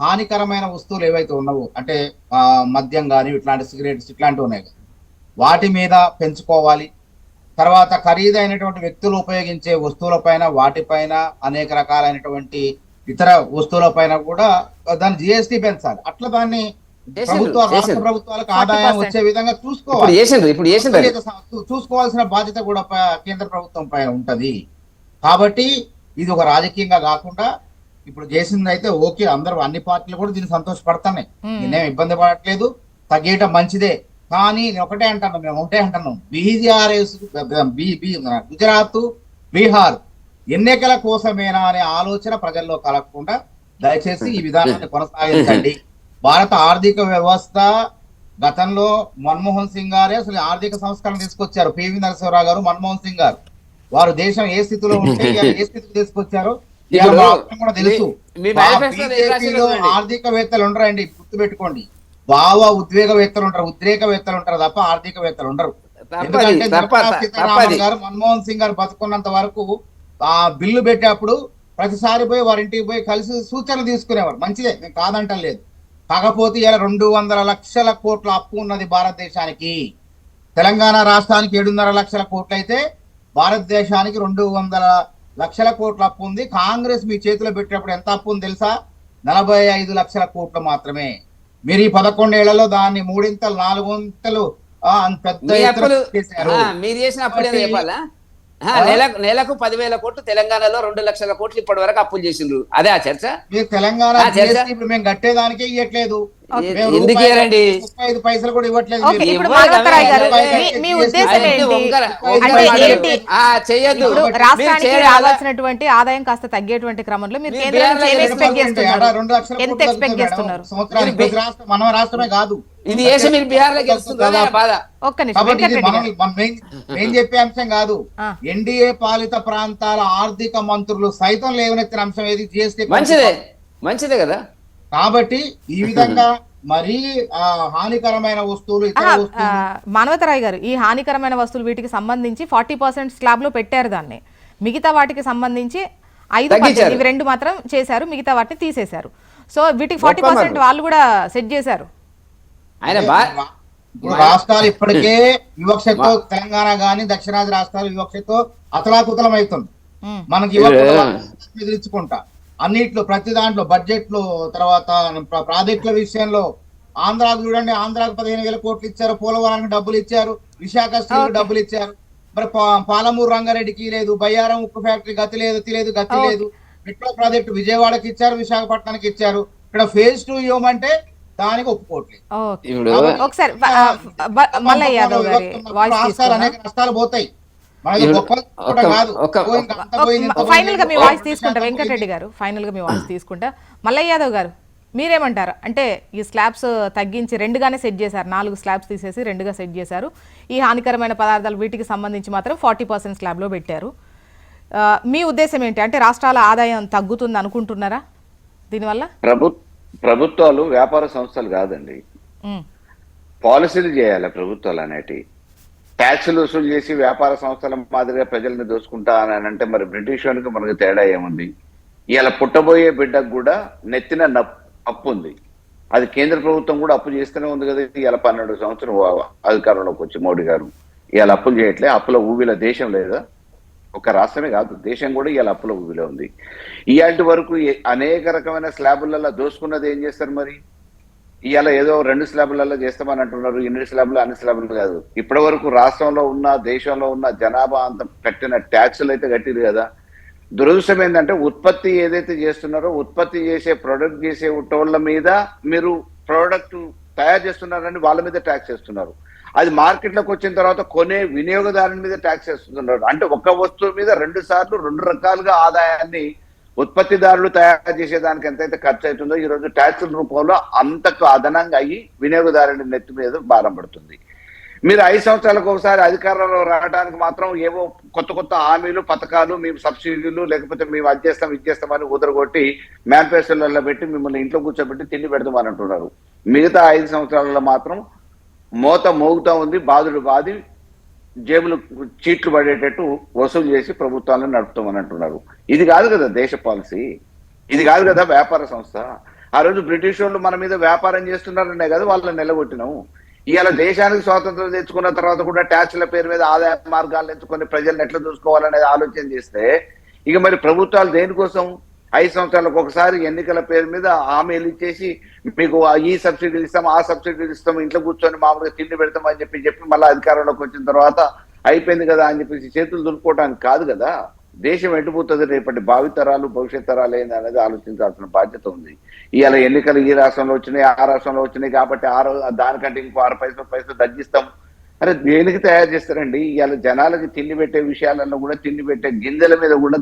హానికరమైన వస్తువులు ఏవైతే ఉన్నావో, అంటే మద్యం కానీ ఇట్లాంటి సిగరెట్స్ ఇట్లాంటివి ఉన్నాయి కదా, వాటి మీద పెంచుకోవాలి. తర్వాత ఖరీదైనటువంటి వ్యక్తులు ఉపయోగించే వస్తువులపైన, వాటిపైన, అనేక రకాలైనటువంటి ఇతర వస్తువులపైన కూడా దాని జిఎస్టీ పెంచాలి. అట్లా దాన్ని రాష్ట్ర ప్రభుత్వాలకు ఆదాయం వచ్చే విధంగా చూసుకోవాల్సిన బాధ్యత కూడా కేంద్ర ప్రభుత్వం పైన ఉంటది. కాబట్టి ఇది ఒక రాజకీయంగా కాకుండా ఇప్పుడు చేసింది అయితే ఓకే, అందరూ అన్ని పార్టీలు కూడా దీన్ని సంతోషపడుతున్నాయి, నేనేం ఇబ్బంది పడట్లేదు, తగ్గేయటం మంచిదే. కానీ మేము ఒకటే అంటున్నాం, బీజేఆర్ఎస్, గుజరాత్, బీహార్ ఎన్నికల కోసమేనా అనే ఆలోచన ప్రజల్లో కలగకుండా దయచేసి ఈ విధానాన్ని కొనసాగించండి. భారత ఆర్థిక వ్యవస్థ గతంలో మన్మోహన్ సింగ్ గారే అసలు ఆర్థిక సంస్కరణ తీసుకొచ్చారు. పివి నరసింహరావు గారు, మన్మోహన్ సింగ్ గారు, వారు దేశం ఏ స్థితిలో ఉంటే ఏ స్థితికి తీసుకొచ్చారో కూడా తెలుసు. ఆర్థికవేత్తలు ఉండరండి, గుర్తు పెట్టుకోండి. ఉద్వేగవేత్తలు ఉంటారు తప్ప ఆర్థికవేత్తలు ఉండరు. ఎందుకంటే నిర్మలా తప్పది. సీతారామన్ గారు మన్మోహన్ సింగ్ గారు బతుకున్నంత వరకు ఆ బిల్లు పెట్టేప్పుడు ప్రతిసారి పోయి వారింటికి పోయి కలిసి సూచనలు తీసుకునేవారు. మంచిదే, నేను కాదంటం లేదు. కాకపోతే ఇలా 200 లక్షల కోట్ల అప్పు ఉన్నది భారతదేశానికి. తెలంగాణ రాష్ట్రానికి 7.5 లక్షల కోట్లు అయితే భారతదేశానికి 200 లక్షల కోట్ల అప్పు ఉంది. కాంగ్రెస్ మీ చేతిలో పెట్టినప్పుడు ఎంత అప్పు ఉంది తెలుసా? 45 లక్షల కోట్లు మాత్రమే. మీరు ఈ 11 ఏళ్లలో దాన్ని 3 4 పెద్ద మీ ఎత్తున అప్పులు చేశారు. మీరు చేసిన అప్పులు ఏదో కాబట్టి- చెప్పాలా? నెలకు 10,000 కోట్లు, తెలంగాణలో 2 లక్షల కోట్లు ఇప్పటి వరకు అప్పులు చేసిండ్రు. అదే ఆ చర్చ. మీరు తెలంగాణ చర్చ. GST ఇప్పుడు మేము కట్టేదానికే ఇవ్వట్లేదు. మేము ఎందుకు రూపాయి ఇవ్వరండి? 35 పైసలు కూడా ఇవ్వట్లేదు. ఓకే, మీరు. ఇప్పుడు ఇవ్వాలి మానవతరాయ్ గారు కదా, మీ GST ఉద్దేశం అనేది ఏంటి? అంటే ఏంటి? చెయ్యొద్దు. ఇప్పుడు మీరు రాష్ట్రానికి చేయడం వల్ల- రావాల్సినటువంటి ఆదాయం కాస్త తగ్గేటువంటి క్రమంలో మీరు మీరు కేంద్రం నుంచి ఏం బీఆర్లో ఎక్స్పెక్ట్ చేస్తున్నారు? 2 లక్షల ఎంత కోట్లు ఎక్స్పెక్ట్ తగ్గుతుంది చేస్తున్నారు? మేడం. సంవత్సరానికి ప్రతి రాష్ట్రం, మన రాష్ట్రమే కాదు. ఇది చేసి మీరు బీహార్లో గెలుస్తుందా బాధ? ఒక్క నిమిషం కాబట్టి ఇది వెంకటరెడ్డి గారు. మేము చెప్పే అంశం కాదు. ఆ. ఎన్డీఏ పాలిత ప్రాంతాల ఆర్థిక మంత్రులు సైతం లేవనెత్తిన అంశం ఏది? GST. మంచిదే కదా. కాబట్టి ఈ విధంగా మరీ హానికరమైన వస్తువులు, ఇతర ఆహా, వస్తువులు మానవతరాయ్ గారు, ఈ హానికరమైన వస్తువులు వీటికి సంబంధించి 40% స్లాబ్ లో పెట్టారు దాన్ని. మిగతా వాటికి సంబంధించి 5% తగ్గించారు. ఇవి 2 మాత్రం చేశారు, మిగతా వాటిని తీసేశారు. సో వీటికి గొప్ప 40% మార్పు. వాళ్ళు కూడా సెట్ చేశారు. ఆయన ఇప్పుడు రాష్ట్రాలు ఇప్పటికే వివక్షతో, తెలంగాణ గాని దక్షిణాది రాష్ట్రాలు వివక్షతో అతలాకుతలం అవుతుంది. ఉమ్. మనకి యువకులు ఎదిరించుకుంటా అన్నిట్లో, ప్రతి దాంట్లో, బడ్జెట్ లో, తర్వాత ప్రాజెక్టుల విషయంలో ఆంధ్రాకు చూడండి, ఆంధ్రాకు 15,000 కోట్లు ఇచ్చారు, పోలవరానికి డబ్బులు ఇచ్చారు, విశాఖ స్టీల్ డబ్బులు ఇచ్చారు. మరి పాలమూరు రంగారెడ్డికి లేదు, బయ్యారం ఉక్కు ఫ్యాక్టరీ గతి లేదు. మెట్రో ప్రాజెక్టు విజయవాడకి ఇచ్చారు, విశాఖపట్నానికి ఇచ్చారు. ఇక్కడ ఫేజ్ 2 ఇవ్వమంటే దానికి ఒప్పుకోవట్లేదు. ఓకే. ఇప్పుడు ఒకసారి మల్లయ్య యాదవ్ గారి వాయిస్ రాష్ట్రాలు అనేక నష్టాలు పోతాయి. మనది గొప్ప కూడా కాదు. పోయింది, అంతా పోయింది, ఇంత ఫైనల్ గా మీ పోయింది, వాయిస్ తీసుకుంటా. 30% వెంకటరెడ్డి గారు, ఫైనల్ గా మీ వాయిస్ తీసుకుంటా. మల్లయ్య యాదవ్ గారు, మీరేమంటారు? అంటే ఈ స్లాబ్స్ తగ్గించి 2గానే సెట్ చేశారు, 4 స్లాబ్స్ తీసేసి 2గా సెట్ చేశారు. ఈ హానికరమైన పదార్థాలు వీటికి సంబంధించి మాత్రం 40% స్లాబ్లో పెట్టారు. మీ ఉద్దేశం ఏంటి? అంటే రాష్ట్రాల ఆదాయం తగ్గుతుంది అనుకుంటున్నారా దీనివల్ల? ప్రభుత్వాలు వ్యాపార సంస్థలు కాదండి, ఉమ్, పాలసీలు చేయాలి ప్రభుత్వాలు అనేటి. ట్యాక్సులు వసూలు చేసి వ్యాపార సంస్థల మాదిరిగా ప్రజల్ని దోసుకుంటా అని అంటే మరి బ్రిటిష్ వానికి మనకు తేడా ఏముంది? ఇలా పుట్టబోయే బిడ్డకు కూడా నెత్తిన అప్పు ఉంది. అది కేంద్ర ప్రభుత్వం కూడా అప్పు చేస్తూనే ఉంది కదా. ఇలా 12 సంవత్సరం అధికారంలోకి వచ్చి మోడీ గారు ఇలా అప్పులు చేయట్లే. అప్పుల ఊబిల దేశం లేదా? ఒక రాష్ట్రమే కాదు, దేశం కూడా ఇలా అప్పుల ఊబిలో ఉంది. ఇయాటి వరకు అనేక రకమైన స్లాబులలో దోసుకున్నది ఏం చేస్తారు మరి? ఇవాళ ఏదో 2 స్లాబులలో చేస్తామని అంటున్నారు. 2 స్లాబులు, అన్ని స్లాబులు కాదు. ఇప్పటి వరకు రాష్ట్రంలో ఉన్న, దేశంలో ఉన్న జనాభా అంత కట్టిన ట్యాక్సులు అయితే కట్టిరు కదా. దురదృష్టం ఏంటంటే ఉత్పత్తి ఏదైతే చేస్తున్నారో, ఉత్పత్తి చేసే ప్రొడక్ట్ చేసే టోళ్ళ మీద మీరు ప్రోడక్ట్ తయారు చేస్తున్నారని వాళ్ళ మీద ట్యాక్స్ చేస్తున్నారు. అది మార్కెట్లోకి వచ్చిన తర్వాత కొనే వినియోగదారుని మీద ట్యాక్స్ వేస్తున్నారు. అంటే ఒక వస్తువు మీద 2 సార్లు 2 రకాలుగా ఆదాయాన్ని ఉత్పత్తిదారులు తయారు చేసేదానికి ఎంతైతే ఖర్చు అవుతుందో ఈ రోజు ట్యాక్సుల రూపంలో అంతకు అదనంగా అయ్యి వినియోగదారుని నెత్తి మీద భారం పడుతుంది. మీరు 5 సంవత్సరాలకు ఒకసారి అధికారంలో రావడానికి మాత్రం ఏవో కొత్త హామీలు, పథకాలు, మేము సబ్సిడీలు, లేకపోతే మేము అది చేస్తామని ఉదరగొట్టి మేనిఫెస్టోలలో పెట్టి మిమ్మల్ని ఇంట్లో కూర్చోబెట్టి తిండి పెడతామని అంటున్నారు. మిగతా 5 సంవత్సరాలలో మాత్రం మోత మోగుతా ఉంది, బాధుడు బాధి జేబులు చీట్లు పడేటట్టు వసూలు చేసి ప్రభుత్వాలను నడుపుతామని అంటున్నారు. ఇది కాదు కదా దేశ పాలసీ, ఇది కాదు కదా వ్యాపార సంస్థ. ఆ రోజు బ్రిటిష్ వాళ్ళు మన మీద వ్యాపారం చేస్తున్నారనే కదా వాళ్ళని నిలగొట్టినాము. ఇవాళ దేశానికి స్వాతంత్రం తెచ్చుకున్న తర్వాత కూడా ట్యాక్స్ల పేరు మీద ఆదాయ మార్గాలను ఎంచుకొని ప్రజలను ఎట్లా చూసుకోవాలనేది ఆలోచన చేస్తే ఇక మరి ప్రభుత్వాలు దేనికోసం 5 సంవత్సరాలకు ఒకసారి ఎన్నికల పేరు మీద హామీలు ఇచ్చేసి మీకు ఈ సబ్సిడీలు ఇస్తాం, ఆ సబ్సిడీలు ఇస్తాం, ఇంట్లో కూర్చొని మామూలుగా తిండి పెడతాం అని చెప్పి మళ్ళీ అధికారంలోకి వచ్చిన తర్వాత అయిపోయింది కదా అని చెప్పేసి చేతులు దులుపుకోవడానికి కాదు కదా. దేశం ఎటుపోతుంది, రేపటి భావితరాలు, భవిష్యత్ తరాలు ఏంది అనేది ఆలోచించాల్సిన బాధ్యత ఉంది. ఇవాళ ఎన్నికలు ఈ రాష్ట్రంలో వచ్చినాయి, ఆ రాష్ట్రంలో వచ్చినాయి కాబట్టి దానికంటే ఇంకో 6 పైసలు తగ్గిస్తాం. అరే దేనికి తయారు చేస్తారండి? ఇవాళ జనాలకి తిండి పెట్టే విషయాలలో కూడా, తిండి పెట్టే గింజల మీద కూడా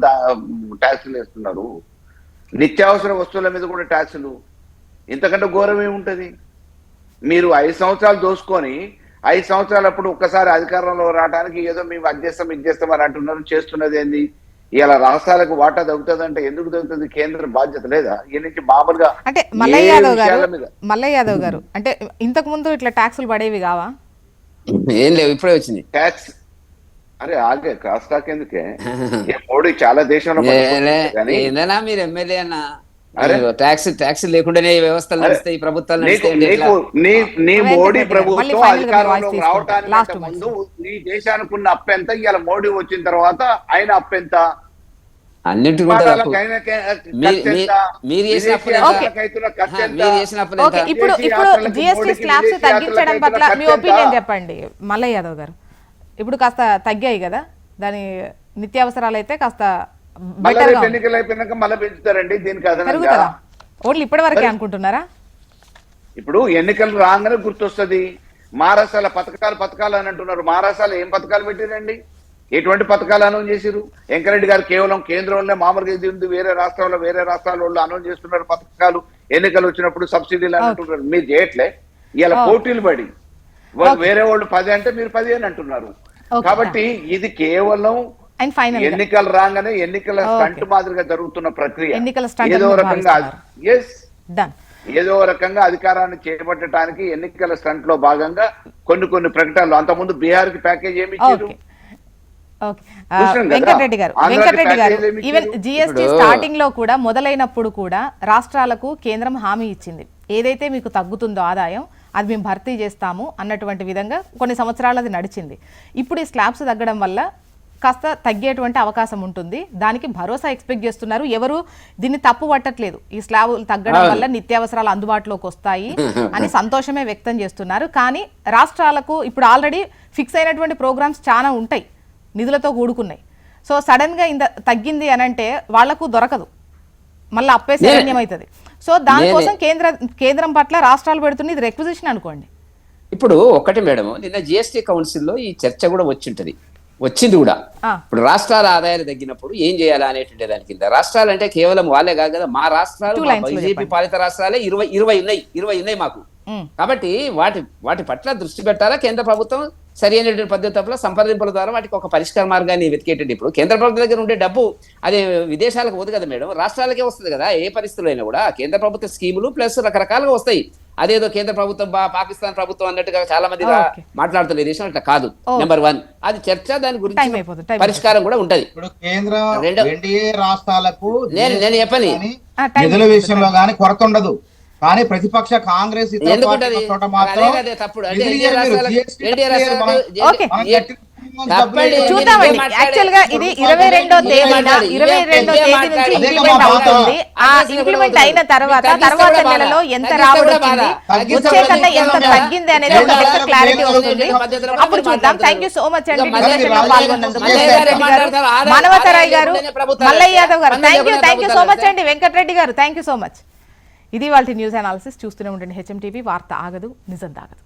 ట్యాక్సులు వేస్తున్నారు. నిత్యావసర వస్తువుల మీద కూడా ట్యాక్సులు. ఇంతకంటే ఘోరం ఏముంటది? మీరు 5 సంవత్సరాలు దోసుకొని 5 సంవత్సరాలప్పుడు ఒక్కసారి అధికారంలో రావడానికి ఏదో మేము అది చేస్తాం అని అంటున్నారు. చేస్తున్నది ఏంది? ఇలా రాష్ట్రాలకు వాటా దొరుకుతుంది. ఎందుకు దొరుకుతుంది? కేంద్ర బాధ్యత లేదా? ఈ నుంచి మామూలుగా అంటే మల్లయ్య యాదవ్ గారు అంటే ఇంతకు ముందు ఇట్లా ట్యాక్సులు పడేవి కావా? ఏం లేవు, ఇప్పుడే వచ్చింది. ట్యాక్స్ అరే ఆగే క్రాస్ టాక్ ఎందుకే ఏ మోడీ చాలా దేశంలో కానీ ఏందన్నా మీరు ఎమ్మెల్యే అన్న, అరే. ట్యాక్స్ లేకుండానే ఈ వ్యవస్థలు నడుస్తాయి, ఈ ప్రభుత్వాలు నడుస్తాయి అంటే ఎట్లా? నీ మోడీ మళ్ళీ ప్రభుత్వం final గా మీ అధికారంలో voice రావడానికి Last two ముందు నీ దేశానికి ఉన్న అప్పు ఎంత, ఇవాళ మోడీ వచ్చిన తర్వాత ఆయన అప్పు ఎంత, అన్నింటికి ఉంటుంది అప్పు. విమానాలకు ఆయన మీ- ఖర్చు ఎంత, మీరు చేసిన విదేశీ అప్పులు ఎంత? యాత్రలకు అవుతున్న ఖర్చు ఎంత? మీరు చేసిన అప్పులు ఓకే ఎంత? ఇప్పుడు విదేశీ ఇప్పుడు యాత్రలకు జిఎస్టీ మోడీకి స్లాబ్స్ విదేశీ తగ్గించడం యాత్రలకు పట్ల ఖర్చు మీ ఎంత? ఒపీనియన్ చెప్పండి మల్లయ్య యాదవ్ గారు. ఇప్పుడు కాస్త తగ్గాయి కదా, దాని నిత్యావసరాలు అయితే కాస్త మళ్ళీ బెటర్ గా రేపు ఎన్నికలు అయిపోయినాక మళ్ళీ పెంచుతారండి దీనికి అదనంగా. పెరుగుతుందా? ఓన్లీ ఇప్పటి వరకే అనుకుంటున్నారా? ఇప్పుడు ఎన్నికలు రాగానే గుర్తొస్తుంది మహారాష్ట్రలో పథకాలు అని అంటున్నారు. మహారాష్ట్రలో ఏం పథకాలు పెట్టిరండి, ఎటువంటి పథకాలు అనౌన్స్ చేసిరు? వెంకరెడ్డి గారు కేవలం కేంద్రంలోనే మామూలుగా ఇది ఉంది, వేరే రాష్ట్రాల వాళ్ళు అనౌన్స్ చేస్తున్నారు పథకాలు. ఎన్నికలు వచ్చినప్పుడు సబ్సిడీలు అని అంటున్నారు, మీరు చేయట్లే. ఇలా పోటీలు పడి వేరే వాళ్ళు 10 అంటే మీరు 10 అని అంటున్నారు. కాబట్టి ఇది కేవలం అండ్ ఫైనల్ ఎన్నికలు రాగానే ఎన్నికల స్టంట్ మాదిరిగా జరుగుతున్న ప్రక్రియ. ఎన్నికల స్టంట్ ఏదో రకంగా డన్ ఏదో రకంగా అధికారాన్ని చేపట్టడానికి ఎన్నికల స్టంట్ లో భాగంగా కొన్ని ప్రకటనలు. అంతకుముందు బీహార్ కి ప్యాకేజ్ ఏమి ఇచ్చారు? ఓకే ఓకే వెంకటరెడ్డి గారు ఈవెన్ జిఎస్టీ స్టార్టింగ్ లో కూడా మొదలైనప్పుడు కూడా రాష్ట్రాలకు కేంద్రం హామీ ఇచ్చింది, ఏదైతే మీకు తగ్గుతుందో ఆదాయం అది మేము భర్తీ చేస్తాము అన్నటువంటి విధంగా కొన్ని సంవత్సరాలు అది నడిచింది. ఇప్పుడు ఈ స్లాబ్స్ తగ్గడం వల్ల కాస్త తగ్గేటువంటి అవకాశం ఉంటుంది, దానికి భరోసా ఎక్స్పెక్ట్ చేస్తున్నారు. ఎవరు దీన్ని తప్పు పట్టట్లేదు, ఈ స్లాబ్ తగ్గడం వల్ల నిత్యావసరాలు అందుబాటులోకి వస్తాయి అని సంతోషమే వ్యక్తం చేస్తున్నారు. కానీ రాష్ట్రాలకు ఇప్పుడు ఆల్రెడీ ఫిక్స్ అయినటువంటి ప్రోగ్రామ్స్ చాలా ఉంటాయి, నిధులతో కూడుకున్నాయి. సో సడన్ గా ఇంత తగ్గింది అని అంటే వాళ్లకు దొరకదు, మళ్ళీ అప్పే శరణ్యం అవుతుంది. సో దానికోసం కేంద్రం పట్ల రాష్ట్రాలు పెడుతున్న ఇది రెక్విజిషన్ అనుకోండి. ఇప్పుడు ఒకటి మేడం, నిన్న జిఎస్టీ కౌన్సిల్లో ఈ చర్చ కూడా వచ్చింది కూడా. ఇప్పుడు రాష్ట్రాల ఆదాయాలు తగ్గినప్పుడు ఏం చేయాలా అనేటువంటి దాని కింద, రాష్ట్రాలు అంటే కేవలం వాళ్ళే కాదు కదా, మా రాష్ట్రాలు బీజేపీ పాలిత రాష్ట్రాలే 20 ఉన్నాయి మాకు. కాబట్టి వాటి పట్ల దృష్టి పెట్టాలా కేంద్ర ప్రభుత్వం, సరి అయినటువంటి పద్ధతుల సంప్రదింపుల ద్వారా వాటికి ఒక పరిష్కార మార్గాన్ని వెతికేటట్టు. ఇప్పుడు కేంద్ర ప్రభుత్వం దగ్గర ఉండే డబ్బు అది విదేశాలకు పోదు కదా మేడం, రాష్ట్రాలకే వస్తుంది కదా. ఏ పరిస్థితుల్లో అయినా కూడా కేంద్ర ప్రభుత్వ స్కీములు ప్లస్ రకరకాలుగా వస్తాయి. అదేదో కేంద్ర ప్రభుత్వం పాకిస్తాన్ ప్రభుత్వం అన్నట్టుగా చాలా మంది మాట్లాడుతున్న దేశం అట్లా కాదు. నెంబర్ 1 అది చర్చ, దాని గురించి పరిష్కారం కూడా ఉంటది. ఇప్పుడు కేంద్ర ఎన్డీఏ రాష్ట్రాలకు నేను చెప్పని నిధుల విషయంలో గానీ కొరత ఉండదు, కానీ ప్రతిపక్ష కాంగ్రెస్ చూద్దామండి. యాక్చువల్ గా ఇది 22వ తేదీ నుంచి ఇంప్లిమెంట్ అవుతుంది. ఆ ఇంప్లిమెంట్ అయిన తర్వాత నెలలో ఎంత రాబడుతుంది, వచ్చే కన్నా ఎంత తగ్గింది అనేది ఒక పెద్ద క్లారిటీ వస్తుంది. అప్పుడు చూద్దాం. థ్యాంక్ యూ సో మచ్ అండి డిస్కషన్ లో పాల్గొన్నందుకు. మానవతరాయ్ గారు, మల్లయ్య యాదవ్ గారు, థ్యాంక్ యూ సో మచ్ అండి. వెంకటరెడ్డి గారు, థ్యాంక్ యూ సో మచ్. ఇది వాళ్ళ న్యూస్ అనాలిసిస్. చూస్తూనే ఉండండి హెచ్ఎం టీవీ. వార్త ఆగదు, నిజం దాగదు.